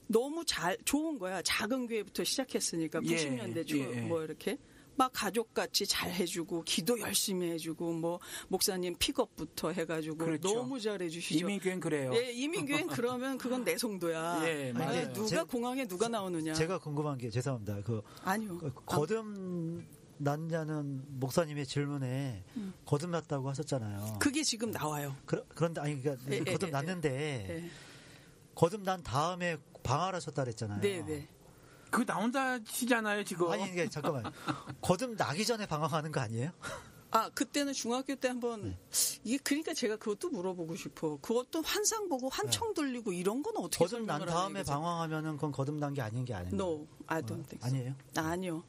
너무 좋은 거야. 작은 교회부터 시작했으니까 90년대 초 뭐 이렇게 막 가족같이 잘 해주고 기도 열심히 해주고 뭐 목사님 픽업부터 해가지고 그렇죠. 너무 잘해주시죠. 이민교회는 그래요. 예, 이민교회는 그러면 그건 내 성도야. 예, 맞아요. 누가 공항에 누가 나오느냐. 제가 궁금한 게 죄송합니다. 아니요. 거듭났냐는 목사님의 질문에 거듭났다고 하셨잖아요. 그게 지금 나와요. 그런데 아니 그러니까 거듭났는데 거듭난 다음에 방화를 하셨다 그랬잖아요. 네. 그거 나온다시잖아요 지금. 아니 이게 잠깐만. 거듭나기 전에 방황하는 거 아니에요? 그때는 중학교 때 한번 이게 그러니까 제가 그것도 물어보고 싶어. 그것도 환상 보고 환청 들리고 이런 건 어떻게 거듭난 다음에 방황하면은 그건 거듭난 게 아닌 게 아니에요. No, I don't think so. 아니에요? 아니요.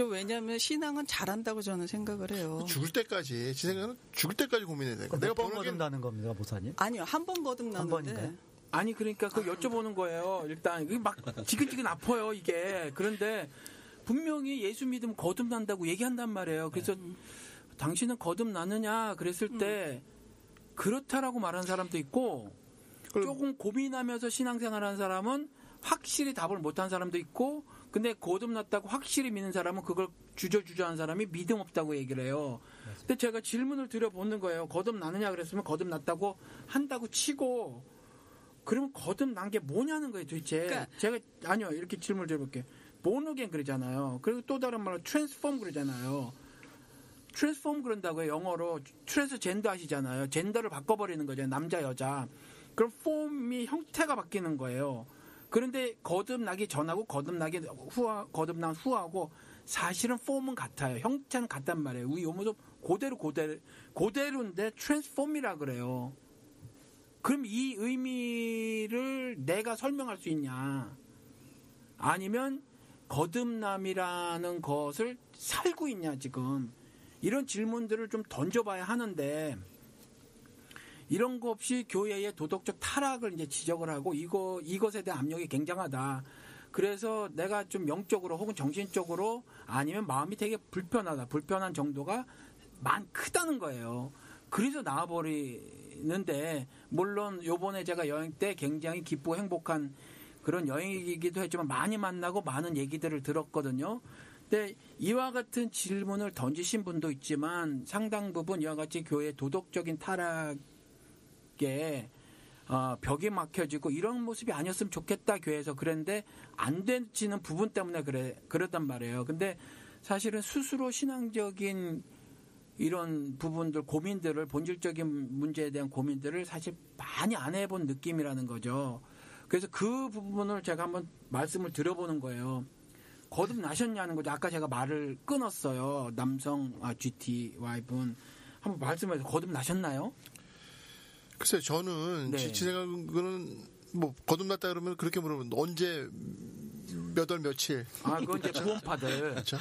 왜냐하면 신앙은 잘한다고 저는 생각을 해요. 죽을 때까지 제 생각은 죽을 때까지 고민해야 돼요. 내가 번 거듭나는 겁니까, 목사님? 아니요, 한 번 거듭나는데. 한 번인가요? 아니 그러니까 그 여쭤보는 거예요. 일단 막 지근지근 아파요 이게. 그런데 분명히 예수 믿으면 거듭난다고 얘기한단 말이에요. 그래서 당신은 거듭나느냐 그랬을 때 그렇다라고 말하는 사람도 있고 조금 고민하면서 신앙생활하는 사람은 확실히 답을 못한 사람도 있고 근데 거듭났다고 확실히 믿는 사람은 그걸 주저주저한 사람이 믿음 없다고 얘기를 해요. 근데 제가 질문을 드려보는 거예요. 거듭나느냐 그랬으면 거듭났다고 한다고 치고 그러면 거듭난 게 뭐냐는 거예요 도대체. 그러니까 제가 아니요 이렇게 질문을 드려볼게요. born 그러잖아요. 그리고 또 다른 말로 transform 그러잖아요. transform 그런다고요. 영어로 transgender 하시잖아요. 젠더를 바꿔버리는 거죠. 남자 여자. 그럼 form이 형태가 바뀌는 거예요. 그런데 거듭나기 전하고 거듭난 후하고 사실은 폼은 같아요. 형태는 같단 말이에요. 우리 요모도 그대로인데 transform이라 그래요. 그럼 이 의미를 내가 설명할 수 있냐? 아니면 거듭남이라는 것을 살고 있냐 지금? 이런 질문들을 좀 던져봐야 하는데 이런 거 없이 교회의 도덕적 타락을 이제 지적을 하고 이것에 대한 압력이 굉장하다. 그래서 내가 좀 영적으로 혹은 정신적으로 아니면 마음이 되게 불편한 정도가 크다는 거예요. 그래서 나와버리는데 물론 요번에 제가 여행 때 굉장히 기쁘고 행복한 그런 여행이기도 했지만 많이 만나고 많은 얘기들을 들었거든요. 근데 이와 같은 질문을 던지신 분도 있지만 상당 부분 이와 같이 교회의 도덕적인 타락에 벽이 막혀지고 이런 모습이 아니었으면 좋겠다 교회에서 그랬는데 안 되지는 부분 때문에 그러단 말이에요. 근데 사실은 스스로 신앙적인 이런 부분들 고민들을 본질적인 문제에 대한 고민들을 사실 많이 안 해본 느낌이라는 거죠. 그래서 그 부분을 제가 한번 말씀을 드려보는 거예요. 거듭나셨냐는 거죠. 아까 제가 말을 끊었어요. 남성 GTY분 한번 말씀해서 거듭나셨나요? 글쎄요, 저는 제 생각은 뭐 거듭났다 그러면 그렇게 물어보면 언제 몇 월 며칠? 그건 이제 구원파들. 그렇죠.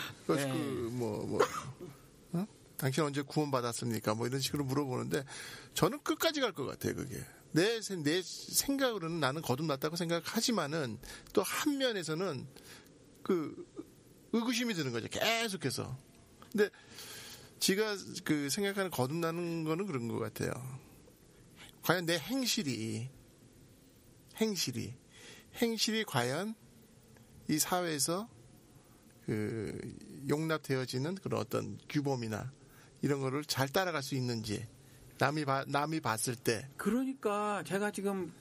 당신 언제 구원받았습니까? 뭐 이런 식으로 물어보는데 저는 끝까지 갈 것 같아요. 그게 내 생각으로는 나는 거듭났다고 생각하지만은 또 한 면에서는 그 의구심이 드는 거죠. 계속해서. 근데 제가 그 생각하는 거듭나는 거는 그런 것 같아요. 과연 내 행실이 과연 이 사회에서 그 용납되어지는 그런 어떤 규범이나 이런 거를 잘 따라갈 수 있는지 남이 봤을 때. 그러니까 제가 지금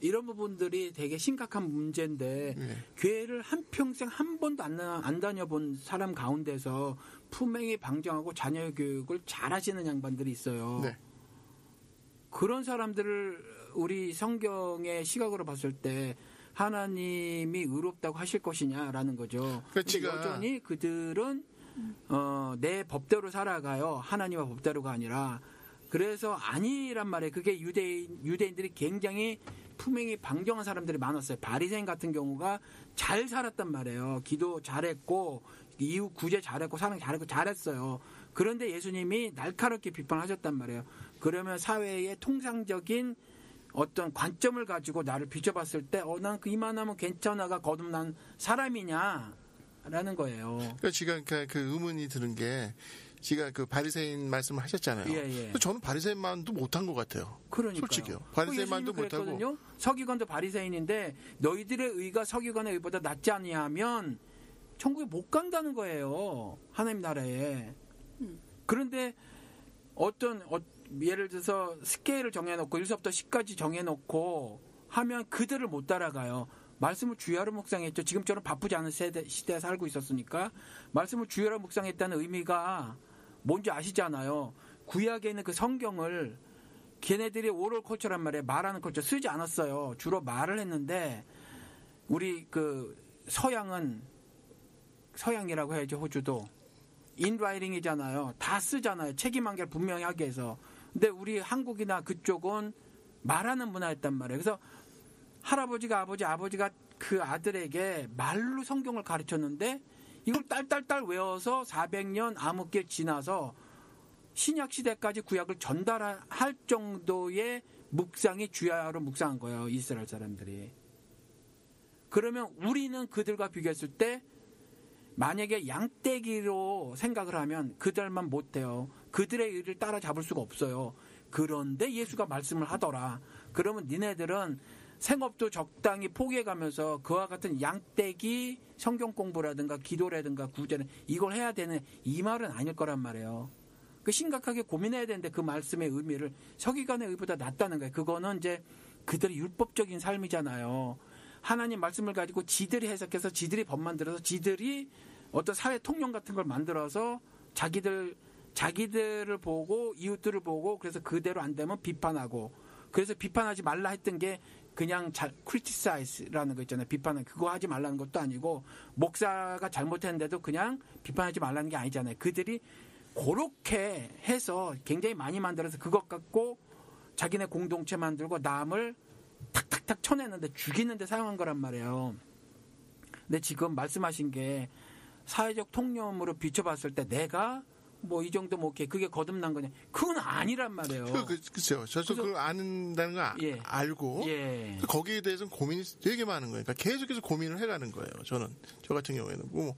이런 부분들이 되게 심각한 문제인데 교회를 한평생 한 번도 안 다녀본 사람 가운데서 품행이 방정하고 자녀 교육을 잘하시는 양반들이 있어요. 네. 그런 사람들을 우리 성경의 시각으로 봤을 때 하나님이 의롭다고 하실 것이냐라는 거죠. 그런데 여전히 그들은 내 법대로 살아가요. 하나님의 법대로가 아니라. 그래서 아니란 말이에요. 그게 유대인들이 굉장히 품행이 방정한 사람들이 많았어요. 바리새인 같은 경우가 잘 살았단 말이에요. 기도 잘했고 이후 구제 잘했고 사랑 잘했고 잘했어요. 그런데 예수님이 날카롭게 비판하셨단 말이에요. 그러면 사회의 통상적인 어떤 관점을 가지고 나를 비춰봤을 때 난 이만하면 괜찮아가 거듭난 사람이냐라는 거예요. 그러니까 지금 그 의문이 드는 게 지가 그 바리새인 말씀을 하셨잖아요. 예. 저는 바리새인만도 못한 것 같아요. 그러니까요. 솔직히요. 바리새인만도 못하고. 서기관도 바리새인인데 너희들의 의가 서기관의 의보다 낫지 아니하면 천국에 못 간다는 거예요. 하나님 나라에. 그런데 예를 들어서 스케일을 정해놓고 1서부터 10까지 정해놓고 하면 그들을 못 따라가요. 말씀을 주야로 묵상했죠. 지금처럼 바쁘지 않은 시대에 살고 있었으니까 말씀을 주야로 묵상했다는 의미가 뭔지 아시잖아요. 구약에 있는 그 성경을 걔네들이 오럴 컬처란 말이에요. 말하는 컬처 쓰지 않았어요. 주로 말을 했는데 우리 그 서양이라고 해야죠. 호주도 인라이팅이잖아요. 다 쓰잖아요. 책임 관계를 분명히 하기 위해서. 근데 우리 한국이나 그쪽은 말하는 문화였단 말이에요. 그래서 할아버지가 아버지가 그 아들에게 말로 성경을 가르쳤는데 이걸 딸딸딸 외워서 400년 암흑길 지나서 신약 시대까지 구약을 전달할 정도의 묵상이 주야로 묵상한 거예요. 이스라엘 사람들이. 그러면 우리는 그들과 비교했을 때 만약에 양떼기로 생각을 하면 그들만 못해요. 그들의 의를 따라잡을 수가 없어요. 그런데 예수가 말씀을 하더라. 그러면 니네들은 생업도 적당히 포기해가면서 그와 같은 양떼기 성경 공부라든가 기도라든가 구제는 이걸 해야 되는 이 말은 아닐 거란 말이에요. 그 심각하게 고민해야 되는데 그 말씀의 의미를 서기관의 의보다 낫다는 거예요. 그거는 이제 그들의 율법적인 삶이잖아요. 하나님 말씀을 가지고 지들이 해석해서 지들이 법 만들어서 지들이 어떤 사회 통념 같은 걸 만들어서 자기들을 보고 이웃들을 보고 그래서 그대로 안 되면 비판하고 그래서 비판하지 말라 했던 게 그냥 criticize라는 거 있잖아요. 비판은 그거 하지 말라는 것도 아니고 목사가 잘못했는데도 그냥 비판하지 말라는 게 아니잖아요. 그들이 그렇게 해서 굉장히 많이 만들어서 그것 갖고 자기네 공동체 만들고 남을 탁탁탁 쳐내는데 죽이는데 사용한 거란 말이에요. 근데 지금 말씀하신 게 사회적 통념으로 비춰봤을 때 내가 뭐 이 정도 뭐 그게 거듭난 거냐? 그건 아니란 말이에요. 그렇죠. 저도 그걸 아는다는 걸 알고 거기에 대해서는 고민이 되게 많은 거예요. 그러니까 계속해서 고민을 해가는 거예요. 저 같은 경우에는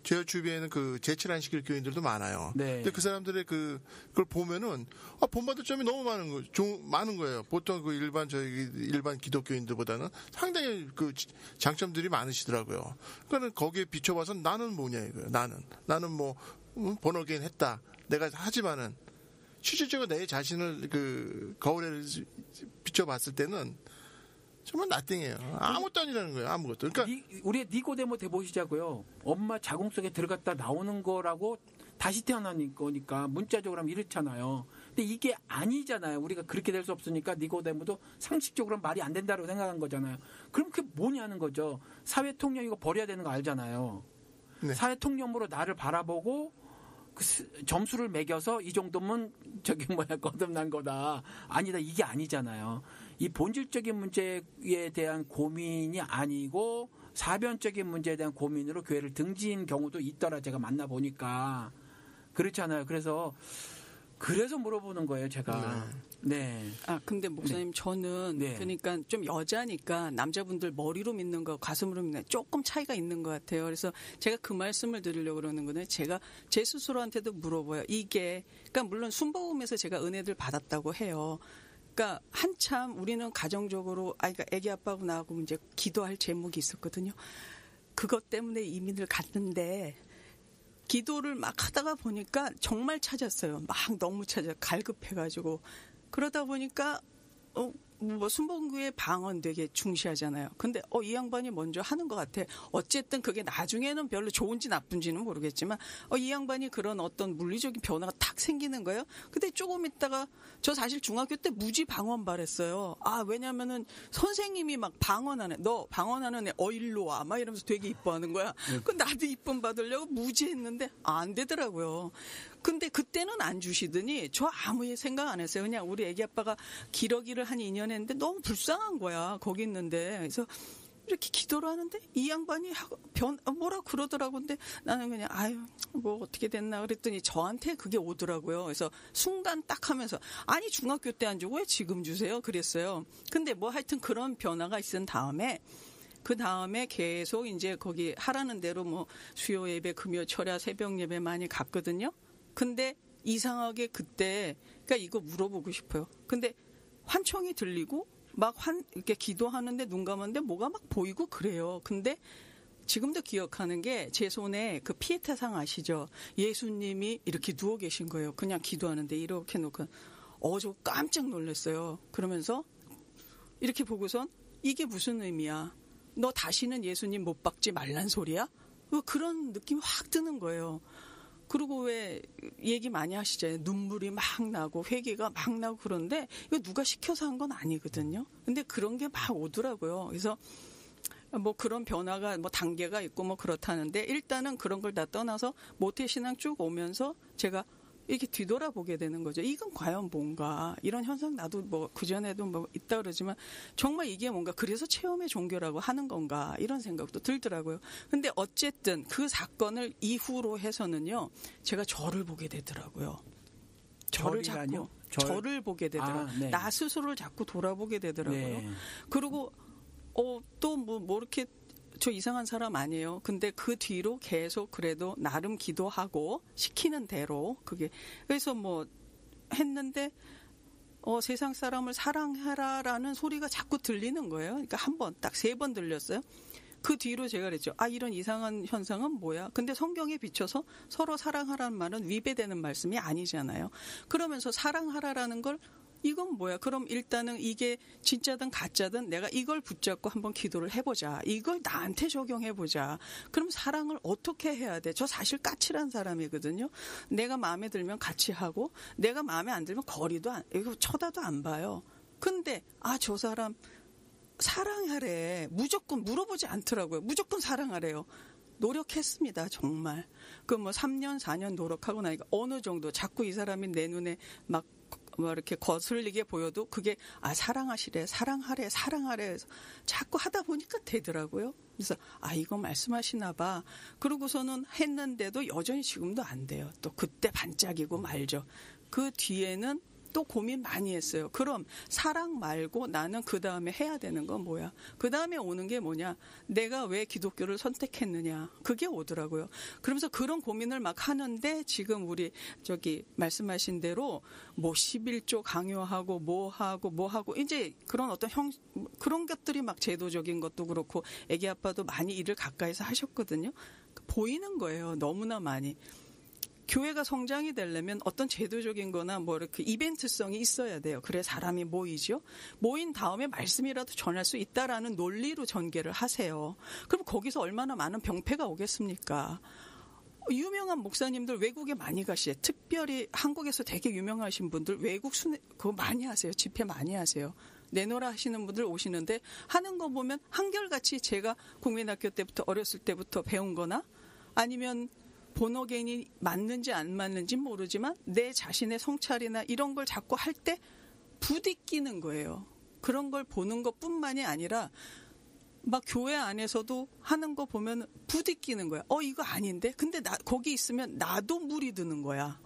제 주변에는 그 제칠 안 시킬 교인들도 많아요. 네. 근데 그 사람들의 그걸 보면은 본받을 점이 너무 많은 거예요. 보통 그 일반 기독교인들보다는 상당히 그 장점들이 많으시더라고요. 그러니까 거기에 비춰봐서 나는 뭐냐 이거예요. 나는 뭐 번어게인 했다. 내가 하지만은 실질적으로 내 자신을 그 거울에 비춰봤을 때는 정말 나띵해요. 아무것도 아니라는 거예요. 아무것도. 그러니까 우리의 니고데모 대보시자고요. 엄마 자궁 속에 들어갔다 나오는 거라고 다시 태어나는 거니까 문자적으로 하면 이렇잖아요. 근데 이게 아니잖아요. 우리가 그렇게 될 수 없으니까 니고데모도 상식적으로 말이 안 된다고 생각한 거잖아요. 그럼 그게 뭐냐는 거죠. 사회 통념 이거 버려야 되는 거 알잖아요. 네. 사회 통념으로 나를 바라보고 점수를 매겨서 이 정도면 거듭난 거다. 아니다. 이게 아니잖아요. 이 본질적인 문제에 대한 고민이 아니고 사변적인 문제에 대한 고민으로 교회를 등지인 경우도 있더라. 제가 만나보니까. 그렇잖아요. 그래서 물어보는 거예요, 제가. 네. 근데 목사님, 저는 그러니까 좀 여자니까 남자분들 머리로 믿는 거, 가슴으로 믿는 거 조금 차이가 있는 것 같아요. 그래서 제가 그 말씀을 드리려고 그러는 거는 제가 제 스스로한테도 물어봐요. 그러니까 물론 순복음에서 제가 은혜들 받았다고 해요. 그러니까 한참 우리는 가정적으로 그러니까 아기 아빠하고 나하고 이제 기도할 제목이 있었거든요. 그것 때문에 이민을 갔는데 기도를 막 하다가 보니까 정말 찾았어요. 막 너무 갈급해가지고 그러다 보니까 뭐 순복음교회 방언 되게 중시하잖아요. 근데 이 양반이 먼저 하는 것 같아. 어쨌든 그게 나중에는 별로 좋은지 나쁜지는 모르겠지만 이 양반이 그런 어떤 물리적인 변화가 탁 생기는 거예요. 근데 조금 있다가 저 사실 중학교 때 무지 방언 발했어요. 왜냐면은 선생님이 막 방언하네. 너 방언하는 애 일로 와. 막 이러면서 되게 이뻐하는 거야. 그 나도 이쁨 받으려고 무지 했는데 안 되더라고요. 근데 그때는 안 주시더니 저 아무 생각 안 했어요. 그냥 우리 애기 아빠가 기러기를 한 2년 했는데 너무 불쌍한 거야. 거기 있는데. 그래서 이렇게 기도를 하는데 이 양반이 뭐라 그러더라고. 근데 나는 그냥 뭐 어떻게 됐나 그랬더니 저한테 그게 오더라고요. 그래서 순간 딱 하면서 아니 중학교 때 안 주고 왜 지금 주세요? 그랬어요. 근데 뭐 하여튼 그런 변화가 있은 다음에 그 다음에 계속 이제 거기 하라는 대로 뭐 수요 예배, 금요 철야, 새벽 예배 많이 갔거든요. 근데 이상하게 그때 그러니까 이거 물어보고 싶어요. 근데 환청이 들리고 막 이렇게 기도하는데 눈 감았는데 뭐가 막 보이고 그래요. 근데 지금도 기억하는 게 제 손에 그 피에타상 아시죠? 예수님이 이렇게 누워 계신 거예요. 그냥 기도하는데 이렇게 놓고 저 깜짝 놀랐어요. 그러면서 이렇게 보고선 이게 무슨 의미야? 너 다시는 예수님 못 박지 말란 소리야? 그런 느낌이 확 드는 거예요. 그리고 왜 얘기 많이 하시잖아요. 눈물이 막 나고 회개가 막 나고 그런데 이거 누가 시켜서 한 건 아니거든요. 근데 그런 게 막 오더라고요. 그래서 뭐 그런 변화가 뭐 단계가 있고 뭐 그렇다는데 일단은 그런 걸 다 떠나서 모태신앙 쭉 오면서 제가 이렇게 뒤돌아보게 되는 거죠. 이건 과연 뭔가 이런 현상 나도 뭐 그전에도 뭐 있다 그러지만 정말 이게 뭔가 그래서 체험의 종교라고 하는 건가 이런 생각도 들더라고요. 근데 어쨌든 그 사건을 이후로 해서는요. 제가 저를 보게 되더라고요. 저를 보게 되더라고요. 네. 나 스스로를 자꾸 돌아보게 되더라고요. 네. 그리고 또 뭐 이렇게 저 이상한 사람 아니에요. 근데 그 뒤로 계속 그래도 나름 기도하고 시키는 대로 그게 그래서 뭐 했는데 세상 사람을 사랑하라라는 소리가 자꾸 들리는 거예요. 그러니까 한 번 딱 3번 들렸어요. 그 뒤로 제가 그랬죠. 이런 이상한 현상은 뭐야? 근데 성경에 비춰서 서로 사랑하라는 말은 위배되는 말씀이 아니잖아요. 그러면서 사랑하라라는 걸 이건 뭐야? 그럼 일단은 이게 진짜든 가짜든 내가 이걸 붙잡고 한번 기도를 해보자. 이걸 나한테 적용해보자. 그럼 사랑을 어떻게 해야 돼? 저 사실 까칠한 사람이거든요. 내가 마음에 들면 같이 하고 내가 마음에 안 들면 이거 쳐다도 안 봐요. 근데 저 사람 사랑하래. 무조건 물어보지 않더라고요. 무조건 사랑하래요. 노력했습니다. 정말. 그 뭐 3년 4년 노력하고 나니까 어느 정도 자꾸 이 사람이 내 눈에 막 이렇게 거슬리게 보여도 그게 사랑하시래 사랑하래 해서 자꾸 하다 보니까 되더라고요. 그래서 이거 말씀하시나 봐. 그러고서는 했는데도 여전히 지금도 안 돼요. 또 그때 반짝이고 말죠. 그 뒤에는 또 고민 많이 했어요. 그럼 사랑 말고 나는 그 다음에 해야 되는 건 뭐야? 그 다음에 오는 게 뭐냐? 내가 왜 기독교를 선택했느냐? 그게 오더라고요. 그러면서 그런 고민을 막 하는데 지금 우리 말씀하신 대로 뭐 11조 강요하고 뭐 하고 이제 그런 어떤 그런 것들이 막 제도적인 것도 그렇고 애기 아빠도 많이 일을 가까이서 하셨거든요. 보이는 거예요. 너무나 많이. 교회가 성장이 되려면 어떤 제도적인 거나 뭐 이렇게 이벤트성이 있어야 돼요. 그래 사람이 모이죠. 모인 다음에 말씀이라도 전할 수 있다라는 논리로 전개를 하세요. 그럼 거기서 얼마나 많은 병폐가 오겠습니까? 유명한 목사님들 외국에 많이 가시죠. 특별히 한국에서 되게 유명하신 분들 외국 그거 많이 하세요. 집회 많이 하세요. 내노라 하시는 분들 오시는데 하는 거 보면 한결같이 제가 국민학교 때부터 어렸을 때부터 배운 거나 아니면 본어게인이 맞는지 안 맞는지 모르지만 내 자신의 성찰이나 이런 걸 자꾸 할 때 부딪히는 거예요. 그런 걸 보는 것뿐만이 아니라 막 교회 안에서도 하는 거 보면 부딪히는 거야. 이거 아닌데? 근데 거기 있으면 나도 물이 드는 거야.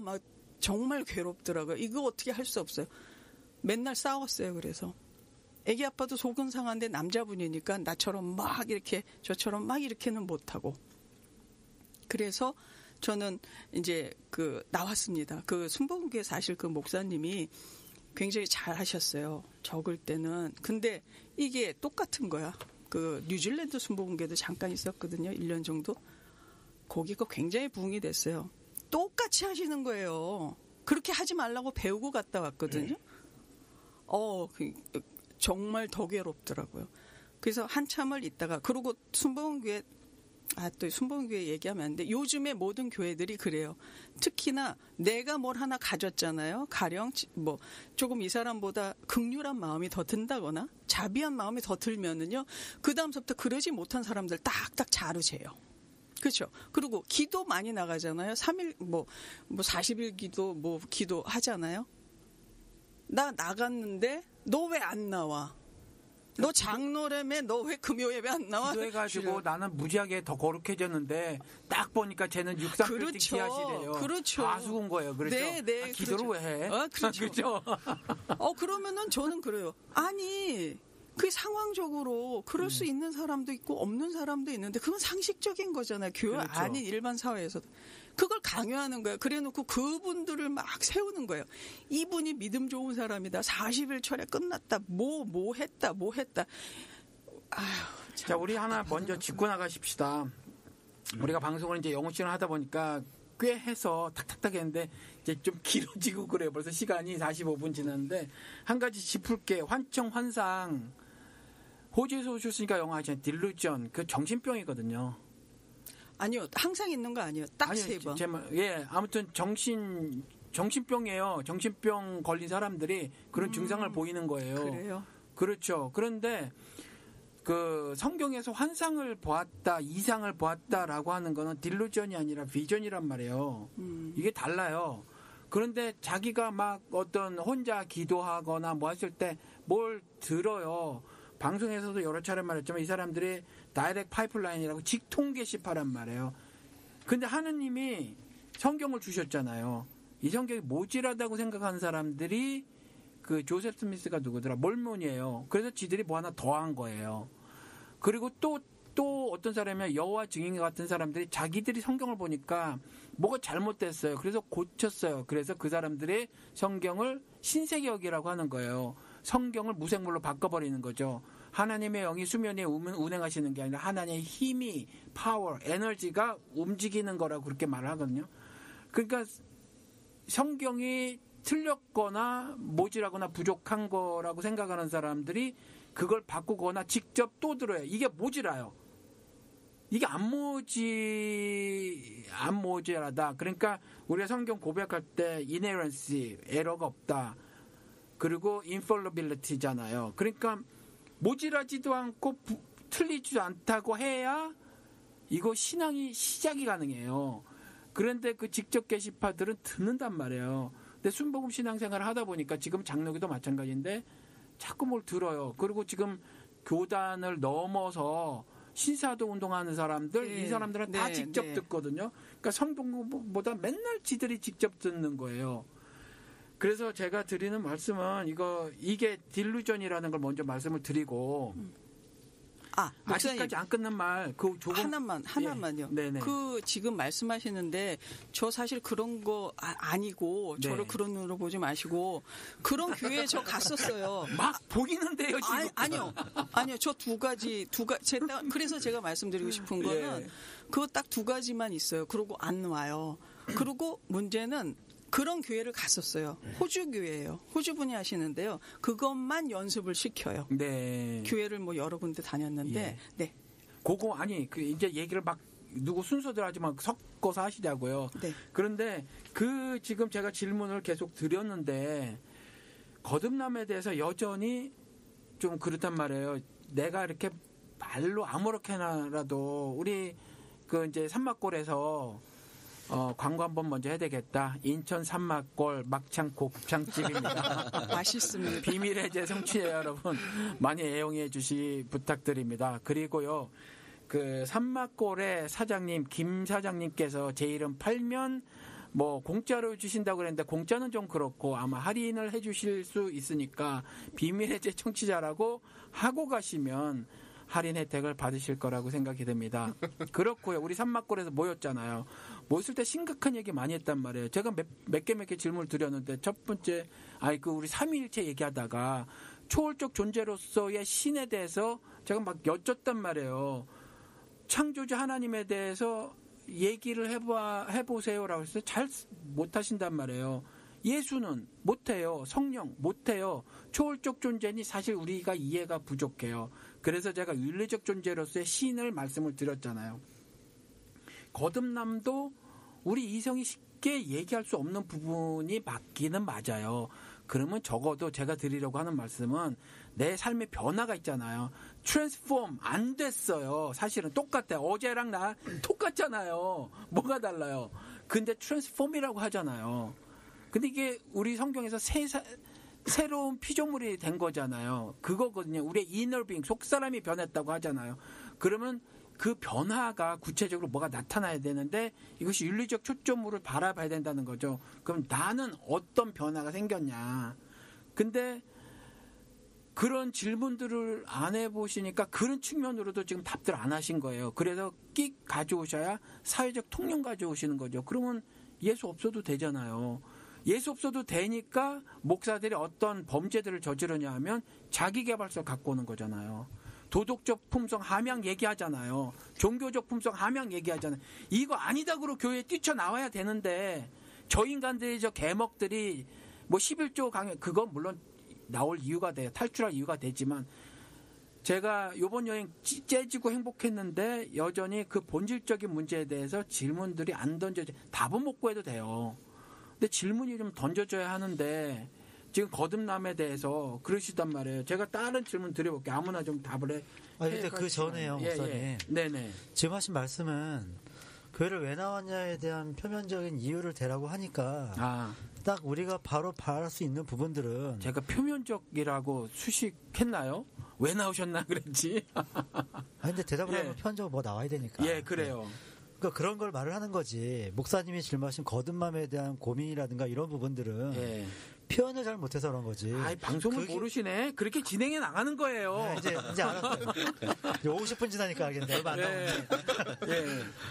막 정말 괴롭더라고요. 이거 어떻게 할 수 없어요. 맨날 싸웠어요. 그래서 애기 아빠도 속은 상한데 남자분이니까 나처럼 막 이렇게 저처럼 막 이렇게는 못하고 그래서 저는 이제 나왔습니다. 순복음교회 사실 그 목사님이 굉장히 잘 하셨어요. 적을 때는. 근데 이게 똑같은 거야. 뉴질랜드 순복음교회도 잠깐 있었거든요. 1년 정도. 거기가 굉장히 부흥이 됐어요. 똑같이 하시는 거예요. 그렇게 하지 말라고 배우고 갔다 왔거든요. 정말 더 괴롭더라고요. 그래서 한참을 있다가 그러고 순복음교회 또 순복음교회 얘기하면 안 돼. 요즘에 모든 교회들이 그래요. 특히나 내가 뭘 하나 가졌잖아요. 가령 뭐 조금 이 사람보다 긍휼한 마음이 더 든다거나 자비한 마음이 더 들면은요. 그 다음부터 그러지 못한 사람들 딱딱 자르재요. 그렇죠. 그리고 기도 많이 나가잖아요. 3일 40일 기도 하잖아요. 나 나갔는데 너 왜 안 나와? 너 장로라며 너 왜 금요 예배 안 나와? 기도해가지고 나는 무지하게 더 거룩해졌는데 딱 보니까 쟤는 63빌딩 지하시래요. 그렇죠. 아수군 거예요. 그래서 네, 기도를 그렇죠. 왜 해? 그렇죠. 그러면은 저는 그래요. 아니 그 상황적으로 그럴 수 있는 사람도 있고 없는 사람도 있는데 그건 상식적인 거잖아요. 교회 그렇죠. 아닌 일반 사회에서도. 그걸 강요하는 거예요. 그래놓고 그분들을 막 세우는 거예요. 이분이 믿음 좋은 사람이다. 40일 철에 끝났다. 뭐 했다. 아휴, 자, 우리 하나 먼저 짚고 나가십시다. 우리가 방송을 이제 영어 시간을 하다 보니까 꽤 해서 탁탁탁 했는데 이제 좀 길어지고 그래요. 벌써 시간이 45분 지났는데 한 가지 짚을게. 환청, 호주에서 오셨으니까 영어 하시는 딜루전, 그 정신병이거든요. 아니요, 항상 있는 거 아니에요. 딱 3번. 예, 아무튼 정신병이에요. 정신병 걸린 사람들이 그런 증상을 보이는 거예요. 그래요? 그렇죠. 그런데 그 성경에서 환상을 보았다, 이상을 보았다라고 하는 거는 딜루전이 아니라 비전이란 말이에요. 이게 달라요. 그런데 자기가 막 어떤 혼자 기도하거나 뭐 했을 때 뭘 들어요. 방송에서도 여러 차례 말했지만 이 사람들이 다이렉트 파이프라인이라고 직통 게시파란 말이에요. 근데 하느님이 성경을 주셨잖아요. 이 성경이 모질하다고 생각하는 사람들이 그 조셉 스미스가 누구더라? 몰몬이에요. 그래서 지들이 뭐 하나 더한 거예요. 그리고 또 어떤 사람이면 여호와 증인 같은 사람들이 자기들이 성경을 보니까 뭐가 잘못됐어요. 그래서 고쳤어요. 그래서 그 사람들이 성경을 신세계역이라고 하는 거예요. 성경을 무생물로 바꿔버리는 거죠. 하나님의 영이 수면 위에 운행하시는 게 아니라 하나님의 힘이, 파워, 에너지가 움직이는 거라고 그렇게 말을 하거든요. 그러니까 성경이 틀렸거나 모질하거나 부족한 거라고 생각하는 사람들이 그걸 바꾸거나 직접 또 들어요. 이게 모질해요. 이게 안 모질하다. 그러니까 우리가 성경 고백할 때 inerrancy, 에러가 없다. 그리고 infallibility잖아요. 그러니까 모질하지도 않고 틀리지도 않다고 해야 이거 신앙이 시작이 가능해요. 그런데 그 직접 게시파들은 듣는단 말이에요. 근데 순복음 신앙생활을 하다 보니까 지금 장로교도 마찬가지인데 자꾸 뭘 들어요. 그리고 지금 교단을 넘어서 신사도 운동하는 사람들, 이 사람들은 다 직접 듣거든요. 그러니까 성동보다 맨날 지들이 직접 듣는 거예요. 그래서 제가 드리는 말씀은 이게 딜루전이라는 걸 먼저 말씀을 드리고 아직까지 안 끝난 말 하나만요. 네네. 그 지금 말씀하시는데 저 사실 그런 거 아니고 네. 저를 그런 눈으로 보지 마시고 그런 교회에 저 갔었어요. 막 보이는데요 지금. 아니요. 저 두 가지 그래서 제가 말씀드리고 싶은 거는 그거 딱 두 가지만 있어요. 그러고 안 와요. 그리고 문제는 그런 교회를 갔었어요. 호주 교회예요. 호주 분이 하시는데요. 그것만 연습을 시켜요. 네. 교회를 뭐 여러 군데 다녔는데, 네. 그거 이제 얘기를 막 누구 순서대로 하지만 섞어서 하시자고요. 네. 그런데 지금 제가 질문을 계속 드렸는데 거듭남에 대해서 여전히 좀 그렇단 말이에요. 내가 이렇게 말로 아무렇게나라도 우리 이제 삼막골에서 광고 한번 먼저 해야 되겠다. 인천 삼막골 막창 곱창집입니다. 맛있습니다. 비밀의 제 성취자 여러분 많이 애용해 주시 부탁드립니다. 그리고요. 그 삼막골의 사장님 김 사장님께서 제 이름 팔면 뭐 공짜로 주신다고 그랬는데 공짜는 좀 그렇고 아마 할인을 해 주실 수 있으니까 비밀의 제 청취자라고 하고 가시면 할인 혜택을 받으실 거라고 생각이 됩니다. 그렇고요. 우리 삼막골에서 모였잖아요. 모였을 때 심각한 얘기 많이 했단 말이에요. 제가 몇 개 질문을 드렸는데 첫 번째, 우리 삼위일체 얘기하다가 초월적 존재로서의 신에 대해서 제가 막 여쭙단 말이에요. 창조주 하나님에 대해서 얘기를 해보세요라고 해서 잘 못하신단 말이에요. 예수는 못해요. 성령 못해요. 초월적 존재니 사실 우리가 이해가 부족해요. 그래서 제가 윤리적 존재로서의 신을 말씀을 드렸잖아요. 거듭남도 우리 이성이 쉽게 얘기할 수 없는 부분이 맞기는 맞아요. 그러면 적어도 제가 드리려고 하는 말씀은 내 삶의 변화가 있잖아요. 트랜스폼 안 됐어요. 사실은 똑같아요. 어제랑 나 똑같잖아요. 뭐가 달라요? 근데 트랜스폼이라고 하잖아요. 근데 이게 우리 성경에서 새로운 피조물이 된 거잖아요. 그거거든요. 우리의 이너빙, 속사람이 변했다고 하잖아요. 그러면 그 변화가 구체적으로 뭐가 나타나야 되는데 이것이 윤리적 초점으로 바라봐야 된다는 거죠. 그럼 나는 어떤 변화가 생겼냐. 근데 그런 질문들을 안 해보시니까 그런 측면으로도 지금 답들 안 하신 거예요. 그래서 끽 가져오셔야 사회적 통념 가져오시는 거죠. 그러면 예수 없어도 되잖아요. 예수 없어도 되니까 목사들이 어떤 범죄들을 저지르냐 하면 자기개발서 갖고 오는 거잖아요. 도덕적 품성 함양 얘기하잖아요. 종교적 품성 함양 얘기하잖아요. 이거 아니다그로 교회에 뛰쳐나와야 되는데 저 인간들이 저 개먹들이 뭐 11조 강요 그건 물론 나올 이유가 돼요. 탈출할 이유가 되지만 제가 이번 여행 째지고 행복했는데 여전히 그 본질적인 문제에 대해서 질문들이 안 던져져 답은 못 구해도 돼요. 근데 질문이 좀 던져져야 하는데 지금 거듭남에 대해서 그러시단 말이에요. 제가 다른 질문 드려볼게요. 아무나 좀 답을 해. 근데 그 전에요, 목사님. 예. 네네. 지금 하신 말씀은 교회를 왜 나왔냐에 대한 표면적인 이유를 대라고 하니까 딱 우리가 바로 바랄 수 있는 부분들은 제가 표면적이라고 수식했나요? 왜 나오셨나 그랬지? 근데 대답을 하면 표면적으로 뭐 나와야 되니까. 예, 그래요. 그러니까 그런 걸 말을 하는 거지. 목사님이 질문하신 거듭남에 대한 고민이라든가 이런 부분들은 표현을 잘 못해서 그런 거지. 방송을 모르시네. 그렇게 진행해 나가는 거예요. 이제 알았어요. 50분 지나니까 알겠네. 얼마 안 남았네.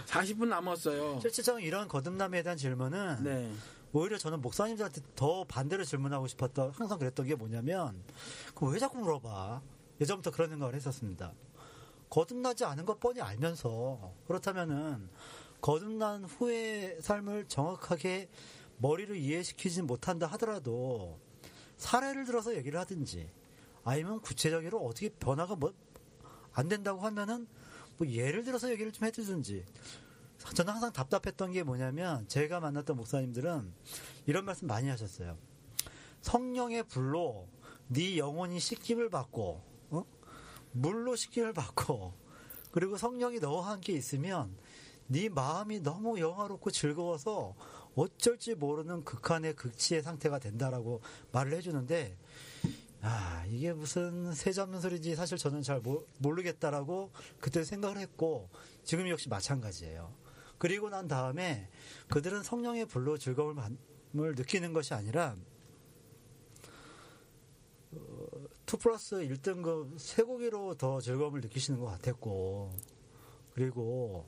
40분 남았어요. 실질적으로 이런 거듭남에 대한 질문은 오히려 저는 목사님들한테 더 반대로 질문하고 싶었던, 항상 그랬던 게 뭐냐면, 그럼 왜 자꾸 물어봐? 예전부터 그런 생각을 했었습니다. 거듭나지 않은 것 뻔히 알면서, 그렇다면은 거듭난 후의 삶을 정확하게 머리로 이해시키지 못한다 하더라도 사례를 들어서 얘기를 하든지 아니면 구체적으로 어떻게 변화가 뭐 안 된다고 하면은 뭐 예를 들어서 얘기를 좀 해주든지. 저는 항상 답답했던 게 뭐냐면 제가 만났던 목사님들은 이런 말씀 많이 하셨어요. 성령의 불로 네 영혼이 씻김을 받고 물로 씻김을 받고 그리고 성령이 너와 함께 있으면 네 마음이 너무 영화롭고 즐거워서 어쩔지 모르는 극한의 극치의 상태가 된다라고 말을 해주는데 이게 무슨 새 잡는 소리지 사실 저는 잘 모르겠다라고 그때 생각을 했고 지금 역시 마찬가지예요. 그리고 난 다음에 그들은 성령의 불로 즐거움을 느끼는 것이 아니라 2+1 등급 쇠고기로 더 즐거움을 느끼시는 것 같았고 그리고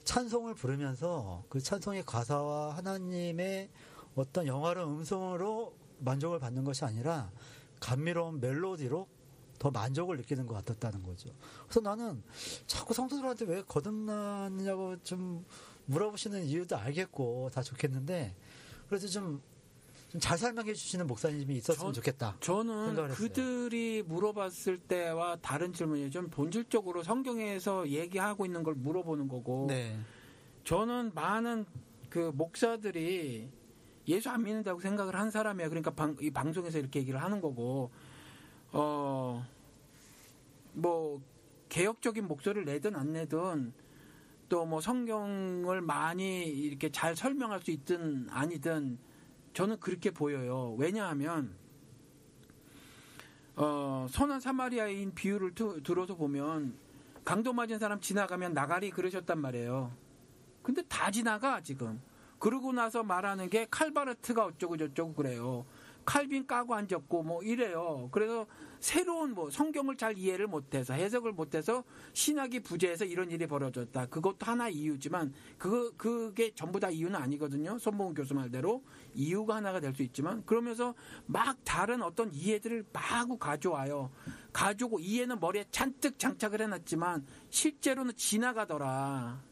찬송을 부르면서 그 찬송의 가사와 하나님의 어떤 영화로운 음성으로 만족을 받는 것이 아니라 감미로운 멜로디로 더 만족을 느끼는 것 같았다는 거죠. 그래서 나는 자꾸 성도들한테 왜 거듭나느냐고 좀 물어보시는 이유도 알겠고 다 좋겠는데 그래도 좀 잘 설명해 주시는 목사님이 있었으면 좋겠다. 저는 그들이 물어봤을 때와 다른 질문이 좀 본질적으로 성경에서 얘기하고 있는 걸 물어보는 거고 저는 많은 그 목사들이 예수 안 믿는다고 생각을 한 사람이에요. 그러니까 이 방송에서 이렇게 얘기를 하는 거고 뭐 개혁적인 목소리를 내든 안 내든 또 뭐 성경을 많이 이렇게 잘 설명할 수 있든 아니든 저는 그렇게 보여요. 왜냐하면 선한 사마리아인 비유를 들어서 보면 강도 맞은 사람 지나가면 나가리 그러셨단 말이에요. 근데 다 지나가 지금. 그러고 나서 말하는 게 칼바르트가 어쩌고 저쩌고 그래요. 칼빈 까고 앉았고 뭐 이래요. 그래서 새로운 뭐 성경을 잘 이해를 못해서 해석을 못해서 신학이 부재해서 이런 일이 벌어졌다. 그것도 하나 이유지만 그게 전부 다 이유는 아니거든요. 손봉훈 교수 말대로 이유가 하나가 될 수 있지만 그러면서 막 다른 어떤 이해들을 마구 가져와요. 가지고 이해는 머리에 잔뜩 장착을 해놨지만 실제로는 지나가더라.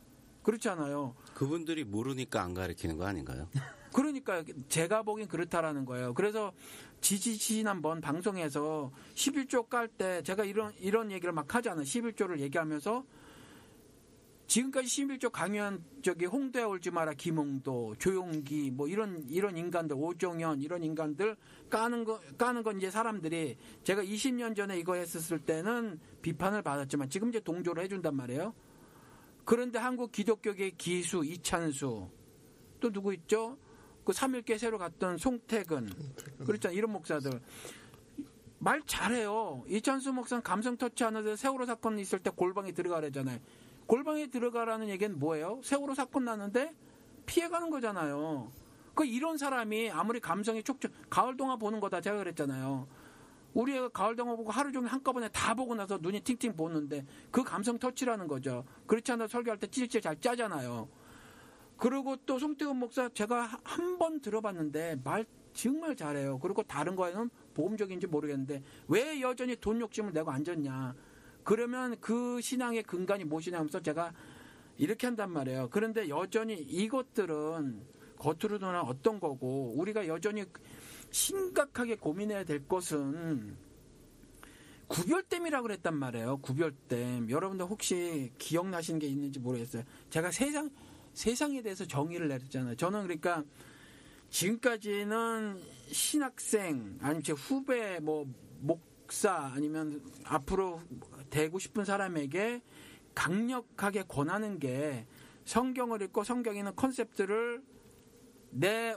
그렇잖아요. 그분들이 모르니까 안 가르치는 거 아닌가요? 그러니까 제가 보기엔 그렇다라는 거예요. 그래서 지난번 방송에서 11조 깔 때 제가 이런 얘기를 막 하잖아요. 11조를 얘기하면서 지금까지 11조 강요한 홍대에 올지 마라 김홍도, 조용기 뭐 이런 인간들, 오종현 이런 인간들 까는 건 이제 사람들이 제가 20년 전에 이거 했었을 때는 비판을 받았지만 지금 이제 동조를 해준단 말이에요. 그런데 한국 기독교계 기수 이찬수 또 누구 있죠? 그 3.1개 새로 갔던 송태근 그렇잖아요. 이런 목사들 말 잘해요. 이찬수 목사는 감성 터치 하는데 세월호 사건 있을 때 골방에 들어가래잖아요. 골방에 들어가라는 얘기는 뭐예요? 세월호 사건 났는데 피해가는 거잖아요. 그 이런 사람이 아무리 감성이 가을 동화 보는 거다 제가 그랬잖아요. 우리 애가 가을 동화 보고 하루 종일 한꺼번에 다 보고 나서 눈이 팅팅 보는데 그 감성 터치라는 거죠. 그렇지 않아 설교할 때 찌질찌질 잘 짜잖아요. 그리고 또 송태근 목사 제가 한 번 들어봤는데 말 정말 잘해요. 그리고 다른 거에는 보험적인지 모르겠는데 왜 여전히 돈 욕심을 내고 앉았냐. 그러면 그 신앙의 근간이 무엇이냐 하면서 제가 이렇게 한단 말이에요. 그런데 여전히 이것들은 겉으로는 어떤 거고 우리가 여전히 심각하게 고민해야 될 것은 구별됨이라고 그랬단 말이에요. 구별됨. 여러분들 혹시 기억나시는 게 있는지 모르겠어요. 제가 세상에 대해서 정의를 내렸잖아요. 저는 그러니까 지금까지는 신학생 아니면 제 후배 목사 아니면 앞으로 되고 싶은 사람에게 강력하게 권하는 게 성경을 읽고 성경에 있는 컨셉트를 내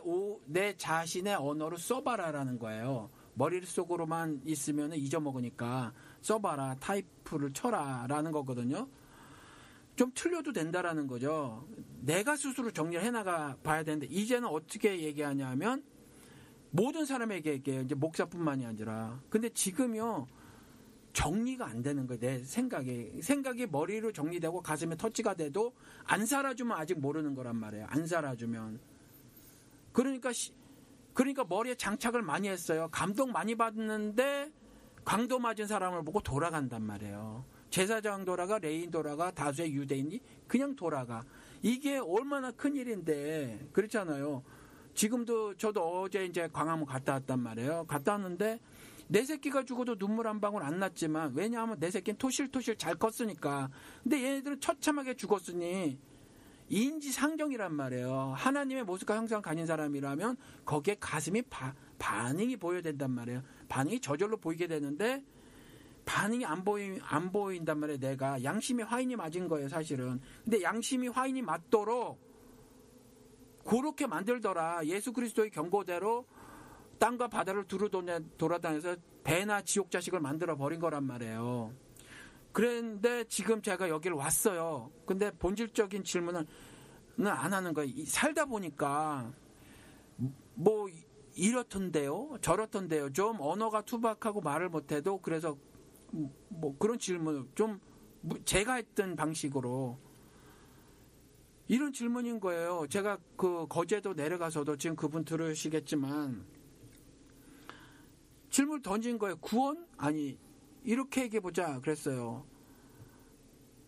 자신의 언어로 써봐라라는 거예요. 머릿속으로만 있으면 잊어먹으니까 써봐라. 타이프를 쳐라라는 거거든요. 좀 틀려도 된다라는 거죠. 내가 스스로 정리를 해나가 봐야 되는데 이제는 어떻게 얘기하냐면 모든 사람에게 얘기해요. 이제 목사뿐만이 아니라. 근데 지금요 정리가 안 되는 거예요. 내 생각이 머리로 정리되고 가슴에 터치가 돼도 안 살아주면 아직 모르는 거란 말이에요. 안 살아주면. 그러니까 머리에 장착을 많이 했어요. 감동 많이 받는데 강도 맞은 사람을 보고 돌아간단 말이에요. 제사장 돌아가, 레인 돌아가, 다수의 유대인이 그냥 돌아가. 이게 얼마나 큰 일인데 그렇잖아요. 지금도 저도 어제 이제 광화문 갔다 왔단 말이에요. 갔다 왔는데 내 새끼가 죽어도 눈물 한 방울 안 났지만 왜냐하면 내 새끼는 토실토실 잘 컸으니까. 근데 얘네들은 처참하게 죽었으니 인지상정이란 말이에요. 하나님의 모습과 형상 가진 사람이라면 거기에 가슴이 반응이 보여야 된단 말이에요. 반응이 저절로 보이게 되는데 반응이 안 보인단 말이에요. 내가 양심이 화인이 맞은 거예요. 사실은. 근데 양심이 화인이 맞도록 그렇게 만들더라. 예수 그리스도의 경고대로 땅과 바다를 두루 돌아다녀서 배나 지옥 자식을 만들어 버린 거란 말이에요. 그런데 지금 제가 여기를 왔어요. 근데 본질적인 질문은 안 하는 거예요. 살다 보니까 뭐 이렇던데요, 저렇던데요. 좀 언어가 투박하고 말을 못해도 그래서 뭐 그런 질문을 좀 제가 했던 방식으로 이런 질문인 거예요. 제가 그 거제도 내려가서도 지금 그분 들으시겠지만 질문을 던진 거예요. 구원? 아니 이렇게 얘기해보자 그랬어요.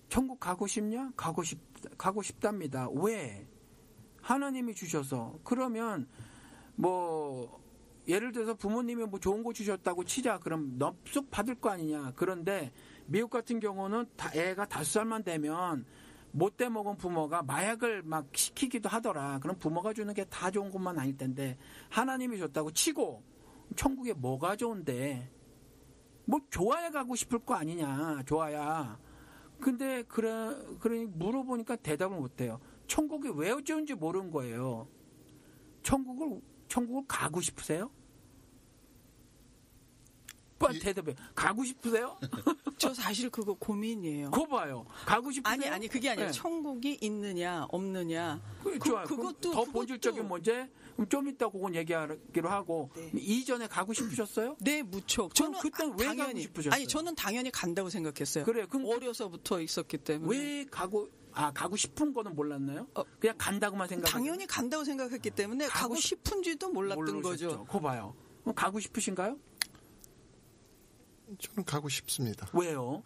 천국 가고 싶냐? 가고 싶답니다. 왜? 하나님이 주셔서. 그러면 뭐 예를 들어서 부모님이 뭐 좋은 거 주셨다고 치자. 그럼 넙죽 받을 거 아니냐. 그런데 미국 같은 경우는 애가 5살만 되면 못돼 먹은 부모가 마약을 막 시키기도 하더라. 그럼 부모가 주는 게 다 좋은 것만 아닐 텐데 하나님이 줬다고 치고 천국에 뭐가 좋은데 뭐 좋아야 가고 싶을 거 아니냐. 좋아야. 근데 그러니 물어보니까 대답을 못해요. 천국이 왜 좋은지 모르는 거예요. 천국을 가고 싶으세요? 대답해. 가고 싶으세요? 저 사실 그거 고민이에요. 그거 봐요. 가고 싶으세요? 아니 그게 아니라 네. 천국이 있느냐 없느냐. 그것도 더 본질적인 문제. 그럼 좀 이따 그건 얘기하기로 하고 네. 이전에 가고 싶으셨어요? 네, 무척. 저는 그땐 왜 가고 싶으셨어요? 아니 저는 당연히 간다고 생각했어요. 그래, 그럼 어려서부터 있었기 때문에. 왜 가고 싶은 거는 몰랐나요? 그냥 간다고만 생각했어요? 당연히 간다고 생각했기 때문에 가고 싶은지도 몰랐던 거죠. 그거 봐요. 가고 싶으신가요? 저는 가고 싶습니다. 왜요?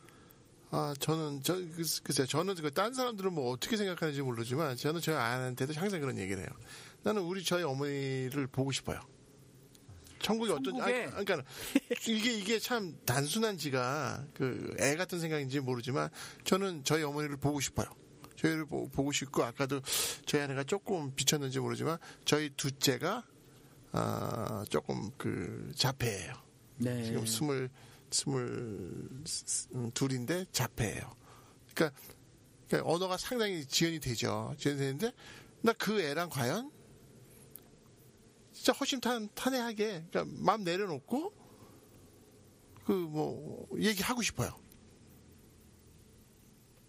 글쎄요. 저는 딴 사람들은 뭐 어떻게 생각하는지 모르지만 저는 저희 아내한테도 항상 그런 얘기를 해요. 나는 저희 어머니를 보고 싶어요. 천국이 그러니까 이게 참 단순한지가 애 같은 생각인지 모르지만 저는 저희 어머니를 보고 싶어요. 저희를 보고 싶고 아까도 저희 아내가 조금 비쳤는지 모르지만 저희 둘째가 조금 자폐예요. 네. 지금 22인데 자폐예요. 그러니까 언어가 상당히 지연이 되죠. 지연이 되는데 나 그 애랑 과연 진짜 허심탄회하게 그러니까 마음 내려놓고 얘기하고 싶어요.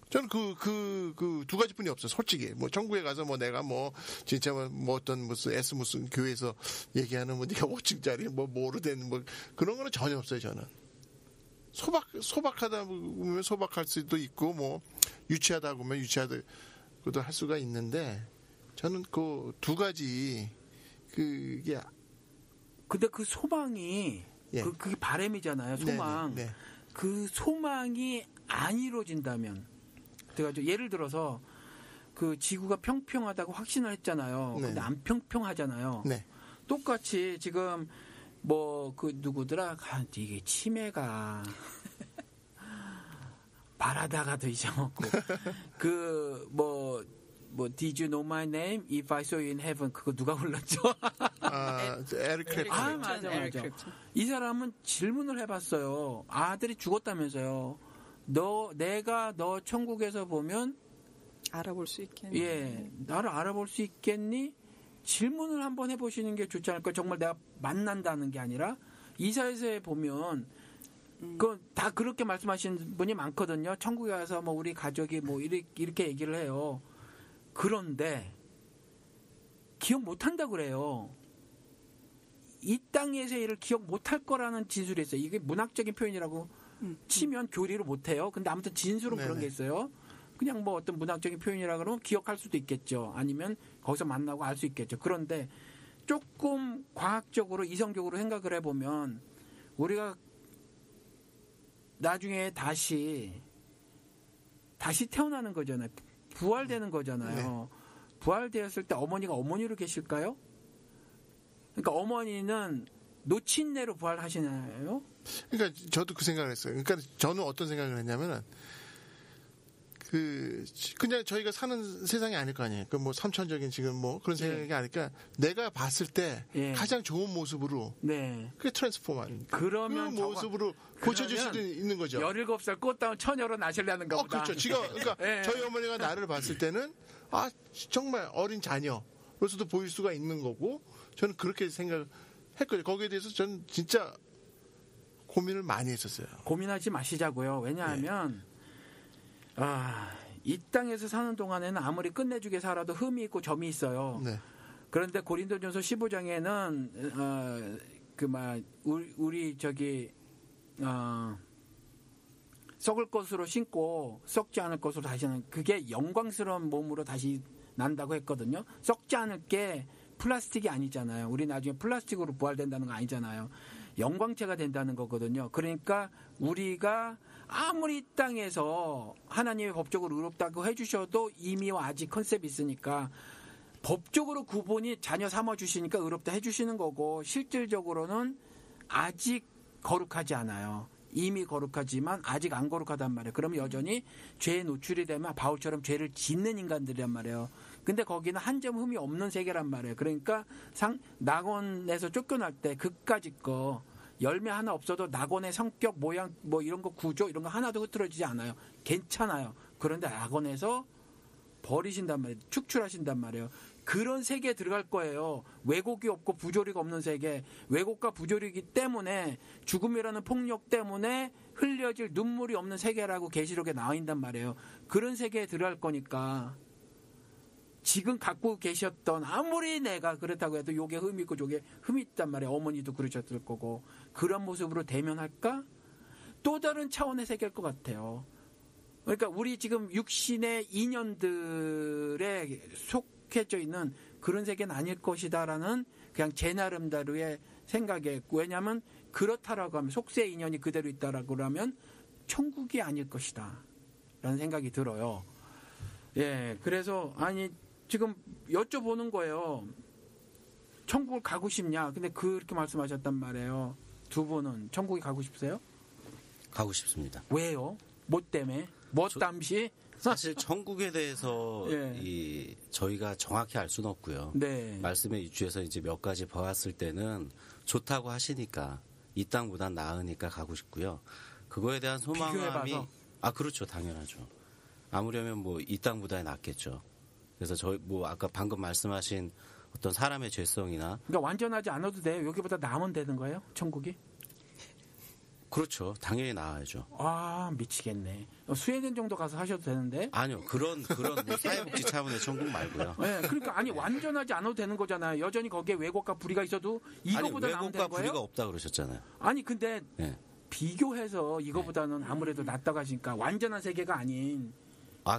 저는 그 두 가지뿐이 없어요. 솔직히 천국에 가서 내가 진짜 무슨 교회에서 얘기하는 네가 5층짜리 뭐로 된 그런 거는 전혀 없어요. 저는 소박하다 보면 소박할 수도 있고 유치하다 보면 유치하다고도 할 수가 있는데 저는 그 두 가지 그게 근데 그 소망이 그게 바람이잖아요. 소망. 네네. 그 소망이 안 이루어진다면 그래가지고 예를 들어서 그 지구가 평평하다고 확신을 했잖아요. 근데 안 평평하잖아요. 네. 똑같이 지금 누구더라? 이게 치매가 바라다가도 잊어먹고 Did you know my name? If I saw you in heaven 그거 누가 불렀죠? 에릭 클랩튼. 맞아. 이 사람은 질문을 해봤어요. 아들이 죽었다면서요. 내가 너 천국에서 보면 알아볼 수 있겠니? 예, 나를 알아볼 수 있겠니? 질문을 한번 해보시는 게 좋지 않을까? 정말 내가 만난다는 게 아니라 이사에서 보면 다 그렇게 말씀하시는 분이 많거든요. 천국에 가서 우리 가족이 이렇게 얘기를 해요. 그런데 기억 못한다고 그래요. 이 땅에서의 일을 기억 못할 거라는 진술이 있어요. 이게 문학적인 표현이라고 치면 교리로 못해요. 근데 아무튼 진술은 그런 게 있어요. 그냥 어떤 문학적인 표현이라 그러면 기억할 수도 있겠죠. 아니면 거기서 만나고 알 수 있겠죠. 그런데 조금 과학적으로 이성적으로 생각을 해보면 우리가 나중에 다시 태어나는 거잖아요. 부활되는 거잖아요. 네. 부활되었을 때 어머니가 어머니로 계실까요? 그러니까 어머니는 노친내로 부활하시나요? 그러니까 저도 그 생각을 했어요. 그러니까 저는 어떤 생각을 했냐면은 그냥 저희가 사는 세상이 아닐 거 아니에요. 삼천적인 지금 그런 생각이 아닐까. 내가 봤을 때 가장 좋은 모습으로 그게 트랜스포머 아닙니까? 그러면 그 모습으로 고쳐질 수도 있는 거죠. 17살 꽃다운 처녀로 나시려는가 보다. 그렇죠. 그러니까 저희 어머니가 나를 봤을 때는 정말 어린 자녀로서도 보일 수가 있는 거고 저는 그렇게 생각했거든요. 거기에 대해서 저는 진짜 고민을 많이 했었어요. 고민하지 마시자고요. 왜냐하면 이 땅에서 사는 동안에는 아무리 끝내주게 살아도 흠이 있고 점이 있어요. 네. 그런데 고린도전서 15장에는 우리 썩을 것으로 신고 썩지 않을 것으로 다시는 그게 영광스러운 몸으로 다시 난다고 했거든요. 썩지 않을 게 플라스틱이 아니잖아요. 우리 나중에 플라스틱으로 부활된다는 거 아니잖아요. 영광체가 된다는 거거든요. 그러니까 우리가 아무리 이 땅에서 하나님의 법적으로 의롭다고 해주셔도 이미와 아직 컨셉이 있으니까 법적으로 구분이 자녀 삼아주시니까 의롭다 해주시는 거고 실질적으로는 아직 거룩하지 않아요. 이미 거룩하지만 아직 안 거룩하단 말이에요. 그러면 여전히 죄에 노출이 되면 바울처럼 죄를 짓는 인간들이란 말이에요. 근데 거기는 한 점 흠이 없는 세계란 말이에요. 그러니까 낙원에서 쫓겨날 때 그까짓 거 열매 하나 없어도 낙원의 성격, 모양, 이런 거 구조 이런 거 하나도 흐트러지지 않아요. 괜찮아요. 그런데 낙원에서 버리신단 말이에요. 축출하신단 말이에요. 그런 세계에 들어갈 거예요. 왜곡이 없고 부조리가 없는 세계. 왜곡과 부조리이기 때문에 죽음이라는 폭력 때문에 흘려질 눈물이 없는 세계라고 계시록에 나와 있단 말이에요. 그런 세계에 들어갈 거니까 지금 갖고 계셨던 아무리 내가 그렇다고 해도 요게 흠이 있고 저게 흠이 있단 말이에요. 어머니도 그러셨을 거고. 그런 모습으로 대면할까? 또 다른 차원의 세계일 것 같아요. 그러니까 우리 지금 육신의 인연들에 속해져 있는 그런 세계는 아닐 것이다라는 그냥 제 나름대로의 생각에 왜냐하면 그렇다라고 하면 속세 인연이 그대로 있다라고 하면 천국이 아닐 것이다 라는 생각이 들어요. 예, 그래서 아니 지금 여쭤보는 거예요. 천국을 가고 싶냐? 근데 그렇게 말씀하셨단 말이에요. 두 분은 천국에 가고 싶으세요? 가고 싶습니다. 왜요? 뭐 때문에? 뭐 땀시? 사실 천국에 대해서 예. 저희가 정확히 알 수는 없고요. 네. 말씀에 유추해서 이제 몇 가지 봐왔을 때는 좋다고 하시니까 이 땅보단 나으니까 가고 싶고요. 그거에 대한 소망감이 그렇죠, 당연하죠. 아무려면 뭐 이 땅보다 낫겠죠. 그래서 저희 뭐 아까 방금 말씀하신 어떤 사람의 죄성이나 그러니까 완전하지 않아도 돼요. 여기보다 나으면 되는 거예요, 천국이? 그렇죠. 당연히 나아야죠. 아, 미치겠네. 스웨덴 정도 가서 하셔도 되는데. 아니요. 그런 뭐 사회복지 차원의 천국 말고요. 네, 그러니까 아니 완전하지 않아도 되는 거잖아요. 여전히 거기에 왜곡과 불의가 있어도 이거보다 나으면 되는 거예요? 왜곡과 불의가 없다 그러셨잖아요. 아니 근데 비교해서 이거보다는 아무래도 낫다고 하시니까 완전한 세계가 아닌.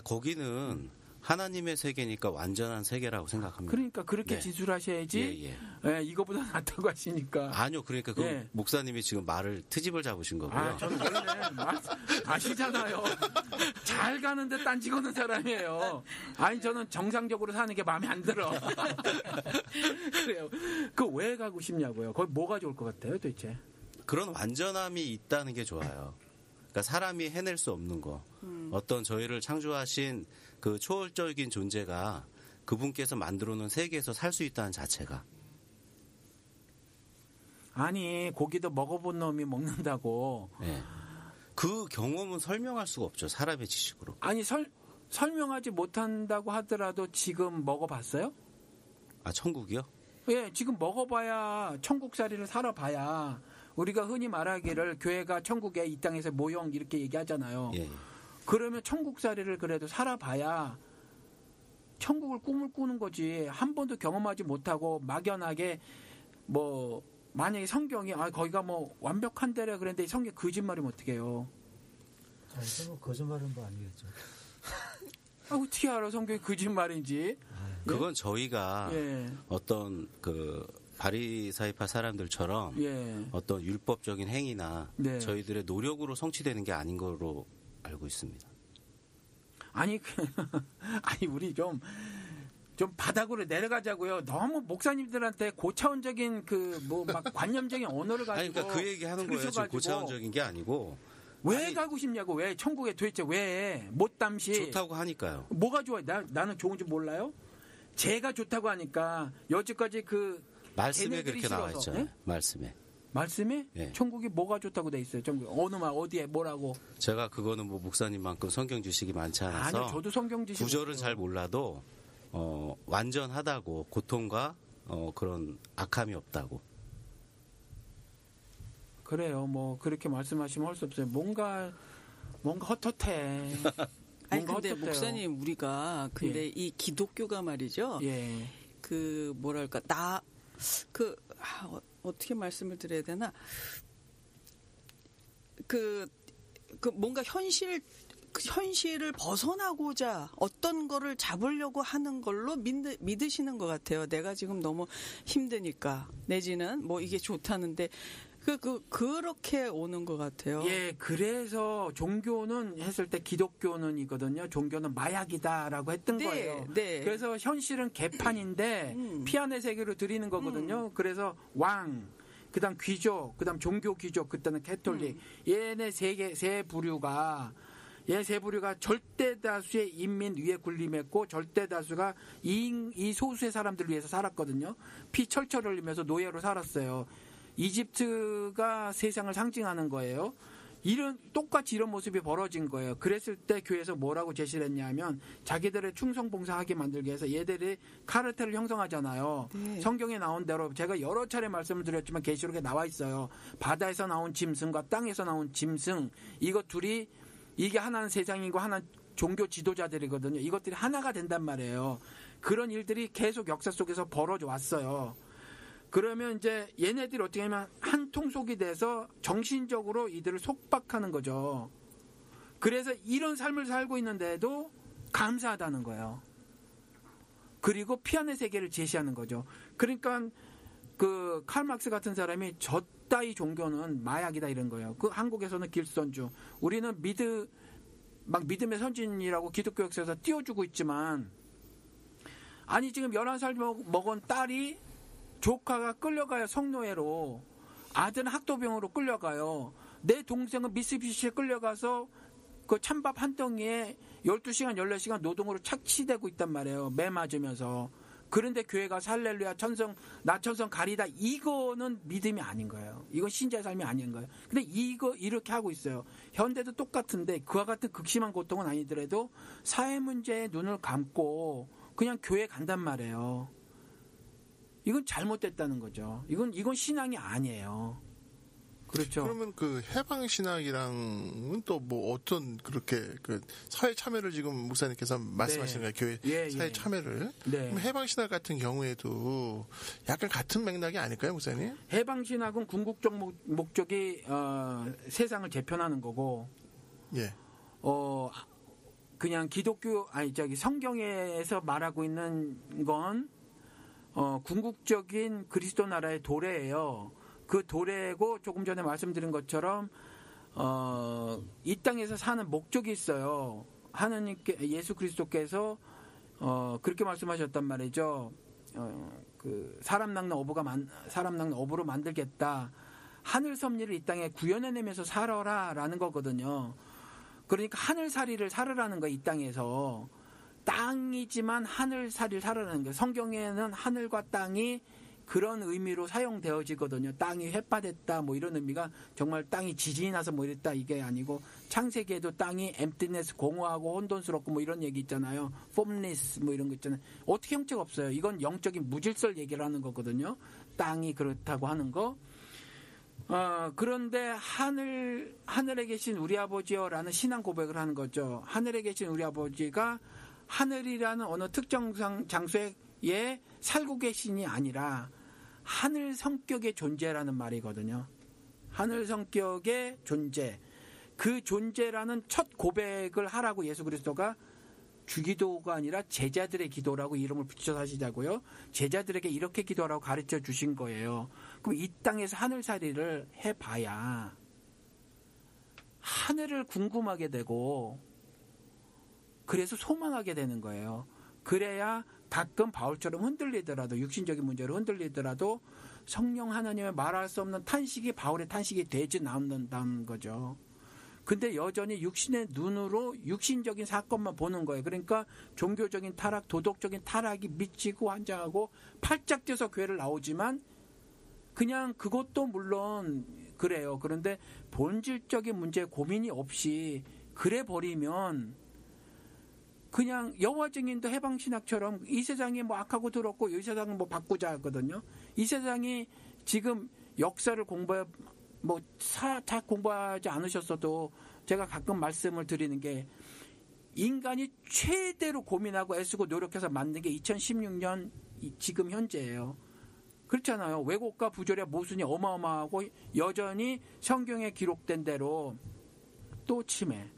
거기는 하나님의 세계니까 완전한 세계라고 생각합니다. 그러니까 그렇게 지술하셔야지. 예, 이거보다 낫다고 하시니까. 아니요, 그러니까 그 목사님이 지금 말을 트집을 잡으신 거고요. 저는 원래 아시잖아요. 잘 가는데 딴지 거는 사람이에요. 아니 저는 정상적으로 사는 게 마음에 안 들어. 그래요. 그 왜 가고 싶냐고요? 거기 뭐가 좋을 것 같아요, 도대체? 그런 완전함이 있다는 게 좋아요. 그러니까 사람이 해낼 수 없는 거. 어떤 저희를 창조하신 그 초월적인 존재가 그분께서 만들어 놓은 세계에서 살 수 있다는 자체가. 아니 고기도 먹어본 놈이 먹는다고. 네. 그 경험은 설명할 수가 없죠. 사람의 지식으로. 아니 설명하지 못한다고 하더라도 지금 먹어봤어요? 천국이요? 예, 지금 먹어봐야 천국살이를 살아봐야 우리가 흔히 말하기를 교회가 천국에 이 땅에서 모형 이렇게 얘기하잖아요. 예. 그러면 천국살이를 그래도 살아봐야 천국을 꿈을 꾸는 거지. 한 번도 경험하지 못하고 막연하게 뭐 만약에 성경이 거기가 뭐 완벽한 데래 그랬는데 성경 거짓말이면 어떻게 해요? 이거 뭐 거짓말은 뭐 아니겠죠. 어떻게 알아 성경이 거짓말인지? 그건 저희가 어떤 그 바리사이파 사람들처럼 어떤 율법적인 행위나 저희들의 노력으로 성취되는 게 아닌 거로 알고 있습니다. 아니 우리 좀 바닥으로 내려가자고요. 너무 목사님들한테 고차원적인 그 뭐 막 관념적인 언어를 가지고. 그러니까 그 얘기 하는 거예요. 지금 고차원적인 게 아니고. 왜 가고 싶냐고. 왜 천국에 도대체 왜 못담시. 좋다고 하니까요. 뭐가 좋아요? 나는 좋은지 몰라요? 제가 좋다고 하니까 여지까지 그 말씀에 그렇게 나와 있잖아요. 말씀에? 네. 천국이 뭐가 좋다고 돼 있어요? 천국 어느 말 어디에 뭐라고? 제가 그거는 뭐 목사님만큼 성경 지식이 많지 않아서 아니요, 저도 성경 지식 구절은 잘 몰라도 완전하다고 고통과 그런 악함이 없다고. 그래요. 뭐 그렇게 말씀하시면 할 수 없어요. 뭔가 헛헛해. 아니 근데 목사님 우리가 이 기독교가 말이죠. 그 뭐랄까 어떻게 말씀을 드려야 되나? 그 뭔가 현실을 벗어나고자 어떤 거를 잡으려고 하는 걸로 믿으시는 것 같아요. 내가 지금 너무 힘드니까 내지는 뭐 이게 좋다는데 그렇게 오는 것 같아요. 예, 그래서 종교는 했을 때 기독교는 이거든요. 종교는 마약이다라고 했던 거예요. 네. 그래서 현실은 개판인데 피안의 세계로 드리는 거거든요. 그래서 왕, 그다음 귀족, 그다음 종교 귀족, 그때는 캐톨릭, 얘네 세 부류가 절대 다수의 인민 위에 군림했고 절대 다수가 이 소수의 사람들을 위해서 살았거든요. 피 철철 흘리면서 노예로 살았어요. 이집트가 세상을 상징하는 거예요. 똑같이 이런 모습이 벌어진 거예요. 그랬을 때 교회에서 뭐라고 제시를 했냐면 자기들의 충성봉사하게 만들기 위해서 얘들이 카르텔을 형성하잖아요. 성경에 나온 대로 제가 여러 차례 말씀을 드렸지만 계시록에 나와 있어요. 바다에서 나온 짐승과 땅에서 나온 짐승 이것 둘이 이게 하나는 세상이고 하나는 종교 지도자들이거든요. 이것들이 하나가 된단 말이에요. 그런 일들이 계속 역사 속에서 벌어져 왔어요. 그러면 이제 얘네들이 어떻게 하면 한 통속이 돼서 정신적으로 이들을 속박하는 거죠. 그래서 이런 삶을 살고 있는데도 감사하다는 거예요. 그리고 피안의 세계를 제시하는 거죠. 그러니까 그 칼 막스 같은 사람이 이따위 종교는 마약이다 이런 거예요. 그 한국에서는 길선주, 우리는 믿음의 선진이라고 기독교 역사에서 띄워주고 있지만, 아니 지금 11살 먹은 딸이 조카가 끌려가요. 성노예로. 아들은 학도병으로 끌려가요. 내 동생은 미쓰비시에 끌려가서 그 찬밥 한 덩이에 12시간 14시간 노동으로 착취되고 있단 말이에요. 매 맞으면서. 그런데 교회가 할렐루야 나천성 가리다, 이거는 믿음이 아닌 거예요. 이건 신자의 삶이 아닌 거예요. 근데 이렇게 하고 있어요. 현대도 똑같은데 그와 같은 극심한 고통은 아니더라도 사회 문제에 눈을 감고 그냥 교회 간단 말이에요. 이건 잘못됐다는 거죠. 이건 신앙이 아니에요. 그렇죠. 그러면 그 해방 신학이랑은 또 뭐 어떤 그렇게 그 사회 참여를 지금 목사님께서 말씀하시는 거예요. 교회 사회 참여를. 그럼 해방 신학 같은 경우에도 약간 같은 맥락이 아닐까요, 목사님? 해방 신학은 궁극적 목적이 세상을 재편하는 거고. 예. 그냥 성경에서 말하고 있는 건 궁극적인 그리스도 나라의 도래예요. 그 도래고 조금 전에 말씀드린 것처럼 이 땅에서 사는 목적이 있어요. 예수 그리스도께서 그렇게 말씀하셨단 말이죠. 그 사람 낚는 어부로 만들겠다. 하늘 섭리를 이 땅에 구현해내면서 살아라라는 거거든요. 그러니까 하늘살이를 살으라는 거예요. 이 땅에서. 땅이지만 하늘살이를 살으라는 거예요. 성경에는 하늘과 땅이 그런 의미로 사용되어지거든요. 땅이 햇받았다 뭐 이런 의미가, 정말 땅이 지진이 나서 뭐 이랬다 이게 아니고, 창세기에도 땅이 emptiness, 공허하고 혼돈스럽고 뭐 이런 얘기 있잖아요. formless 뭐 이런 거 있잖아요. 어떻게 형체가 없어요. 이건 영적인 무질서를 얘기를 하는 거거든요. 땅이 그렇다고 하는 거. 그런데 하늘에 계신 우리 아버지여라는 신앙 고백을 하는 거죠. 하늘에 계신 우리 아버지가 하늘이라는 어느 특정 장소에 살고 계신이 아니라 하늘 성격의 존재라는 말이거든요. 하늘 성격의 존재. 그 존재라는 첫 고백을 하라고 예수 그리스도가 주기도가 아니라 제자들의 기도라고 이름을 붙여서 하시자고요. 제자들에게 이렇게 기도하라고 가르쳐 주신 거예요. 그럼 이 땅에서 하늘살이를 해봐야 하늘을 궁금하게 되고, 그래서 소망하게 되는 거예요. 그래야 가끔 바울처럼 흔들리더라도, 육신적인 문제로 흔들리더라도 성령 하나님의 말할 수 없는 탄식이 바울의 탄식이 되지 않는다는 거죠. 근데 여전히 육신의 눈으로 육신적인 사건만 보는 거예요. 그러니까 종교적인 타락, 도덕적인 타락이 미치고 환장하고 팔짝 뛰어서 교회를 나오지만 그냥 그것도 물론 그래요. 그런데 본질적인 문제에 고민이 없이 그래 버리면 그냥 여호와 증인도 해방신학처럼 이 세상이 뭐 악하고 더럽고 이 세상은 뭐 바꾸자 하거든요. 이 세상이 지금 역사를 다 공부하지 않으셨어도 제가 가끔 말씀을 드리는 게, 인간이 최대로 고민하고 애쓰고 노력해서 만든 게 2016년 지금 현재예요. 그렇잖아요. 왜곡과 부조리와 모순이 어마어마하고 여전히 성경에 기록된 대로 또 침해.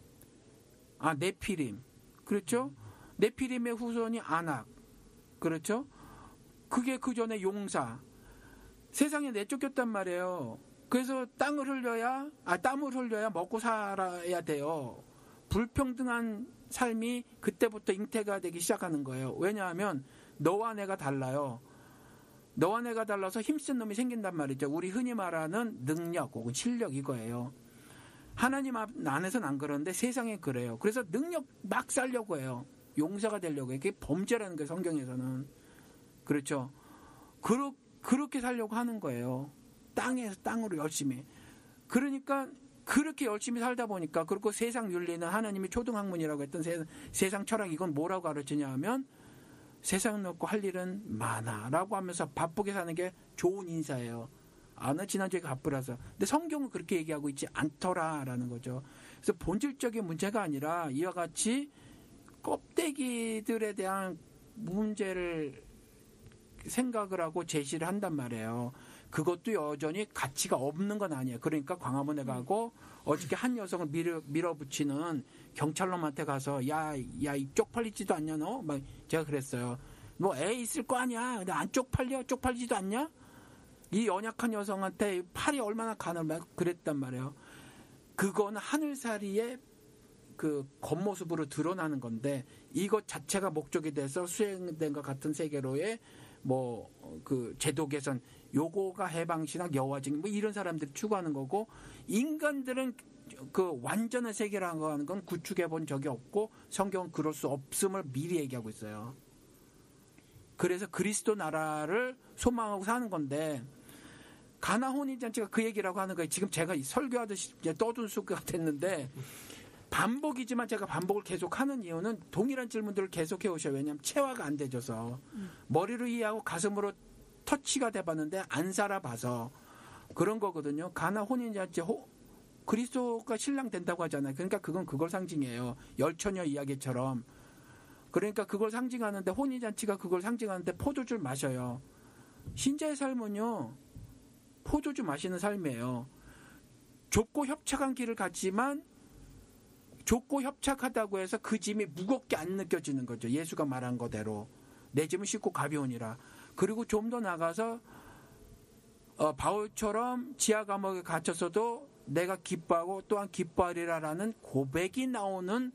네피림. 그렇죠? 네피림의 후손이 아낙. 그렇죠? 그게 그 전에 용사. 세상에 내쫓겼단 말이에요. 그래서 땀을 흘려야 먹고 살아야 돼요. 불평등한 삶이 그때부터 잉태가 되기 시작하는 거예요. 왜냐하면 너와 내가 달라요. 너와 내가 달라서 힘센 놈이 생긴단 말이죠. 우리 흔히 말하는 능력 혹은 실력 이거예요. 하나님 안에서는 안 그러는데 세상에 그래요. 그래서 능력 막 살려고 해요. 용사가 되려고 해요. 그게 범죄라는 거예요. 성경에서는. 그렇죠. 그렇게 살려고 하는 거예요. 땅으로 열심히. 그러니까 그렇게 열심히 살다 보니까, 그리고 세상 윤리는 하나님이 초등학문이라고 했던 세상 철학, 이건 뭐라고 가르치냐 하면 세상 놓고 할 일은 많아라고 하면서 바쁘게 사는 게 좋은 인사예요. 지난주에 바쁘라서. 근데 성경은 그렇게 얘기하고 있지 않더라라는 거죠. 그래서 본질적인 문제가 아니라 이와 같이 껍데기들에 대한 문제를 생각을 하고 제시를 한단 말이에요. 그것도 여전히 가치가 없는 건 아니에요. 그러니까 광화문에 가고 어저께 한 여성을 밀어붙이는 경찰놈한테 가서 야 쪽팔리지도 않냐 너? 막 제가 그랬어요. 뭐 애 있을 거 아니야. 근데 안 쪽팔려? 쪽팔리지도 않냐? 이 연약한 여성한테 팔이 얼마나 가늘면 그랬단 말이에요. 그건 하늘살이의 그 겉모습으로 드러나는 건데 이것 자체가 목적이 돼서 수행된 것 같은 세계로의 뭐 그 제도 개선 요거가 해방신학 여화증 뭐 이런 사람들이 추구하는 거고 인간들은 그 완전한 세계라고 하는 건 구축해 본 적이 없고 성경은 그럴 수 없음을 미리 얘기하고 있어요. 그래서 그리스도 나라를 소망하고 사는 건데 가나 혼인잔치가 그 얘기라고 하는 거예요. 지금 제가 설교하듯이 이제 떠든 수가 됐는데 반복이지만 제가 반복을 계속하는 이유는 동일한 질문들을 계속해 오셔요. 왜냐하면 체화가 안 되져서 머리로 이해하고 가슴으로 터치가 돼봤는데 안 살아봐서 그런 거거든요. 가나 혼인잔치 그리스도가 신랑 된다고 하잖아요. 그러니까 그건 그걸 상징해요. 열처녀 이야기처럼. 그러니까 그걸 상징하는데 혼인잔치가 그걸 상징하는데 포도주를 마셔요. 신자의 삶은요. 포도주 마시는 삶이에요. 좁고 협착한 길을 갔지만 좁고 협착하다고 해서 그 짐이 무겁게 안 느껴지는 거죠. 예수가 말한 거대로. 내 짐은 쉽고 가벼우니라. 그리고 좀 더 나가서 바울처럼 지하 감옥에 갇혔어도 내가 기뻐하고 또한 기뻐하리라라는 고백이 나오는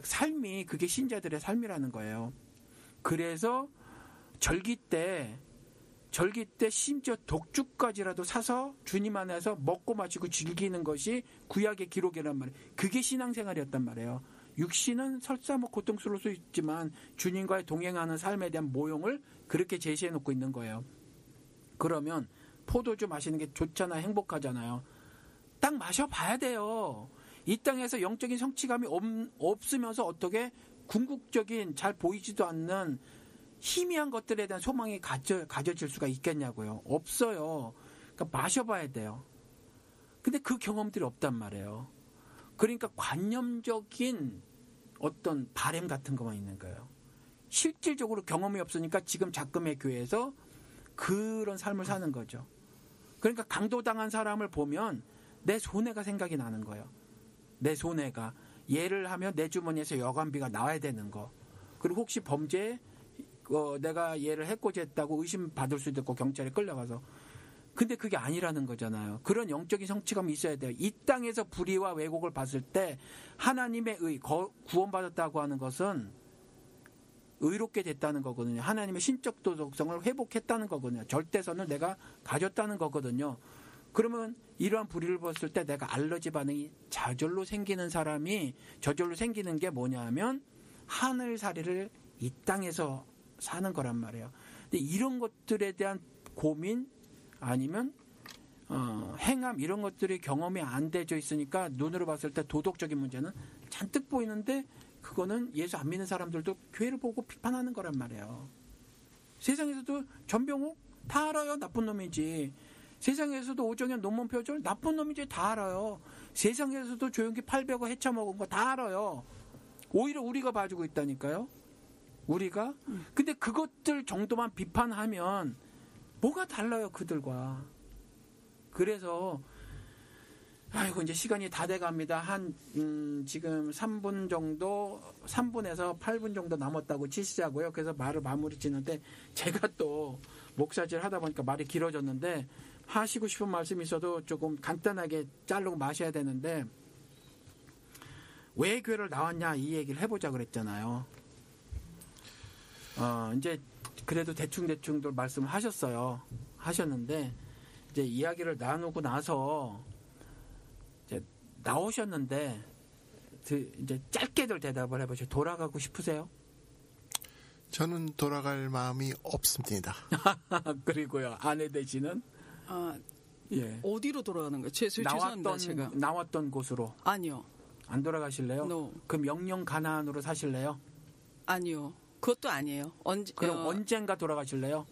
삶이 그게 신자들의 삶이라는 거예요. 그래서 절기 때 심지어 독주까지라도 사서 주님 안에서 먹고 마시고 즐기는 것이 구약의 기록이란 말이에요. 그게 신앙생활이었단 말이에요. 육신은 설사 뭐 고통스러울 수 있지만 주님과의 동행하는 삶에 대한 모형을 그렇게 제시해 놓고 있는 거예요. 그러면 포도주 마시는 게 좋잖아요. 행복하잖아요. 딱 마셔봐야 돼요. 이 땅에서 영적인 성취감이 없으면서 어떻게 궁극적인 잘 보이지도 않는 희미한 것들에 대한 소망이 가져질 수가 있겠냐고요. 없어요. 그러니까 마셔봐야 돼요. 근데 그 경험들이 없단 말이에요. 그러니까 관념적인 어떤 바램 같은 것만 있는 거예요. 실질적으로 경험이 없으니까 지금 작금의 교회에서 그런 삶을 사는 거죠. 그러니까 강도당한 사람을 보면 내 손해가 생각이 나는 거예요. 내 손해가. 예를 하면 내 주머니에서 여관비가 나와야 되는 거. 그리고 혹시 범죄에 내가 얘를 해코지했다고 의심받을 수도 있고 경찰에 끌려가서. 근데 그게 아니라는 거잖아요. 그런 영적인 성취감이 있어야 돼요. 이 땅에서 불의와 왜곡을 봤을 때 하나님의 구원받았다고 하는 것은 의롭게 됐다는 거거든요. 하나님의 신적 도덕성을 회복했다는 거거든요. 절대선을 내가 가졌다는 거거든요. 그러면 이러한 불의를 봤을 때 내가 알러지 반응이 저절로 생기는 게 뭐냐면 하늘살이를 이 땅에서 사는 거란 말이에요. 근데 이런 것들에 대한 고민 아니면 행함 이런 것들이 경험이 안 되져 있으니까 눈으로 봤을 때 도덕적인 문제는 잔뜩 보이는데 그거는 예수 안 믿는 사람들도 교회를 보고 비판하는 거란 말이에요. 세상에서도 전병욱 다 알아요. 나쁜 놈이지. 세상에서도 오정현 논문 표절 나쁜 놈이지 다 알아요. 세상에서도 조용기 800억 헤쳐먹은 거 다 알아요. 오히려 우리가 봐주고 있다니까요. 우리가. 근데 그것들 정도만 비판하면 뭐가 달라요 그들과. 그래서 아이고 이제 시간이 다 돼갑니다. 지금 3분에서 8분 정도 남았다고 치시자고요. 그래서 말을 마무리 짓는데 제가 또 목사질 하다 보니까 말이 길어졌는데 하시고 싶은 말씀이 있어도 조금 간단하게 자르고 마셔야 되는데 왜 교회를 나왔냐 이 얘기를 해보자 그랬잖아요. 이제 그래도 대충 말씀을 하셨는데 이제 이야기를 나누고 나서 이제 나오셨는데 이제 짧게들 대답을 해보세요. 돌아가고 싶으세요? 저는 돌아갈 마음이 없습니다. 그리고요 아내 되시는? 예. 어디로 돌아가는 거예요? 죄송합니다. 제가 나왔던 곳으로. 아니요. 안 돌아가실래요? No. 그럼 영영 가나안으로 사실래요? 아니요. 그것도 아니에요. 그럼 언젠가 돌아가실래요?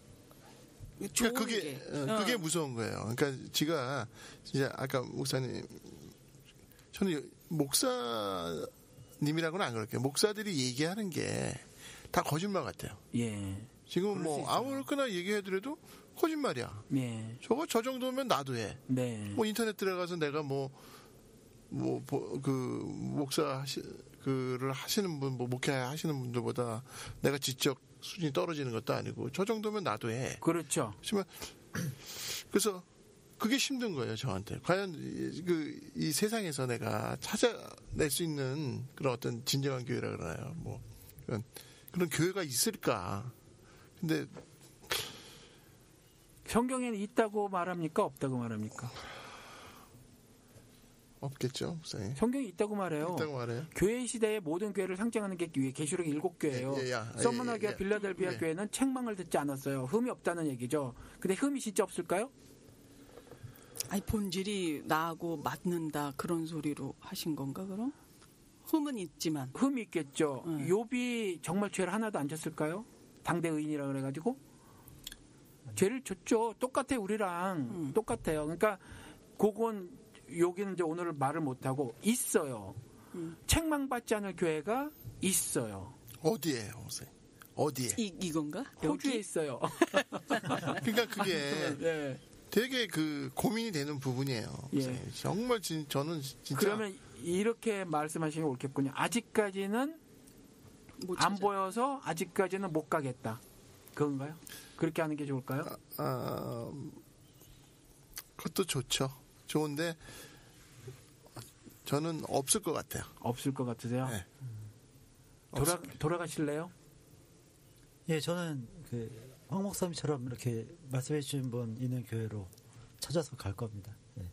그러니까 그게 무서운 거예요. 그러니까 제가 진짜 아까 목사님 저는 목사님이라고는 안 그럴게요. 목사들이 얘기하는 게 다 거짓말 같아요. 예. 지금 뭐 아무렇게나 얘기해더라도 거짓말이야. 예. 저 정도면 나도 해. 네. 뭐 인터넷 들어가서 내가 목사 그를 하시는 분, 목회 하시는 분들보다 내가 지적 수준이 떨어지는 것도 아니고 저 정도면 나도 해. 그렇죠. 그래서 그게 힘든 거예요, 저한테. 과연 이 세상에서 내가 찾아낼 수 있는 그런 어떤 진정한 교회라 그러나요? 뭐 그런 교회가 있을까? 근데 성경에는 있다고 말합니까? 없다고 말합니까? 없겠죠, 목사님. 성경이 있다고 말해요. 있다고 말해요. 교회 시대의 모든 교회를 상징하는 게 계시록 7교회예요. 서머나 교회, 빌라델비아 교회는 책망을 듣지 않았어요. 흠이 없다는 얘기죠. 근데 흠이 진짜 없을까요? 아니 본질이 나하고 맞는다 그런 소리로 하신 건가 그럼? 흠은 있지만. 흠이 있겠죠. 욥이 정말 죄를 하나도 안 졌을까요? 당대 의인이라 그래가지고 죄를 졌죠. 똑같아 우리랑 똑같아요. 그러니까 그건 여기는 이제 오늘 말을 못하고 있어요. 책망받지 않을 교회가 있어요. 어디에요, 선생님? 어디에? 이건가? 호주에 있어요. 그러니까 그게 네. 되게 고민이 되는 부분이에요. 예. 정말 저는 진짜 그러면 이렇게 말씀하시면 옳겠군요. 아직까지는 안 보여서 아직까지는 못 가겠다. 그건가요? 그렇게 하는 게 좋을까요? 그것도 좋죠. 좋은데 저는 없을 것 같아요. 없을 것 같으세요? 네. 돌아가실래요? 예, 저는 황 목사님처럼 이렇게 말씀해 주신 분 있는 교회로 찾아서 갈 겁니다. 네.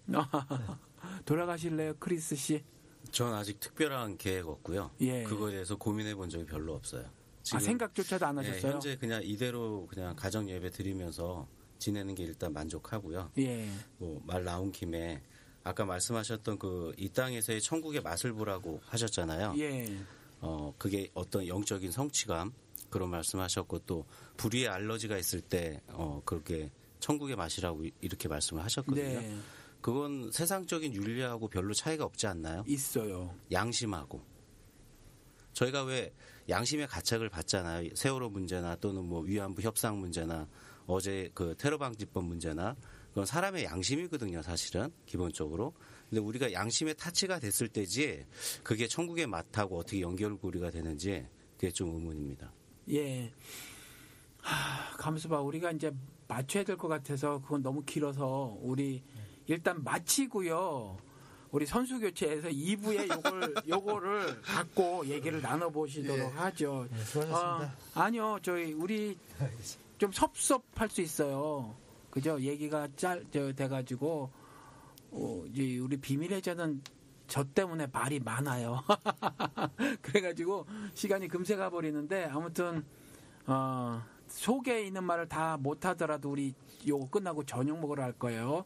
돌아가실래요, 크리스 씨? 전 아직 특별한 계획 없고요. 예. 그거에 대해서 고민해 본 적이 별로 없어요. 지금, 생각조차도 안 하셨어요? 네, 현재 그냥 이대로 그냥 가정 예배 드리면서 지내는 게 일단 만족하고요. 예. 뭐 말 나온 김에 아까 말씀하셨던 이 땅에서의 천국의 맛을 보라고 하셨잖아요. 예. 그게 어떤 영적인 성취감 그런 말씀하셨고 또 불의의 알러지가 있을 때 그렇게 천국의 맛이라고 이렇게 말씀을 하셨거든요. 네. 그건 세상적인 윤리하고 별로 차이가 없지 않나요? 있어요. 양심하고. 저희가 왜 양심의 가책을 받잖아요. 세월호 문제나 또는 뭐 위안부 협상 문제나 어제 테러 방지법 문제나 그건 사람의 양심이거든요, 사실은 기본적으로. 근데 우리가 양심의 타치가 됐을 때지 그게 천국의 맛하고 어떻게 연결고리가 되는지 그게 좀 의문입니다. 예. 감수봐 우리가 이제 맞춰야 될 것 같아서 그건 너무 길어서 우리 일단 마치고요. 우리 선수 교체에서 2부에 요거를 갖고 얘기를 나눠보시도록 하죠. 네, 수고하셨습니다. 아니요, 우리 좀 섭섭할 수 있어요. 그죠? 얘기가 돼가지고 이제 우리 비밀의자는 저 때문에 말이 많아요. 그래가지고 시간이 금세 가버리는데 아무튼 속에 있는 말을 다 못하더라도 우리 요거 끝나고 저녁 먹으러 할 거예요.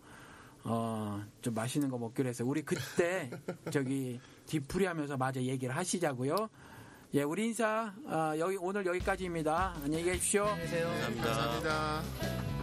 좀 맛있는 거 먹기로 했어요. 우리 그때 뒤풀이하면서 마저 얘기를 하시자고요. 예, 우리 인사 오늘 여기까지입니다. 안녕히 계십시오. 안녕히 계세요. 감사합니다. 감사합니다.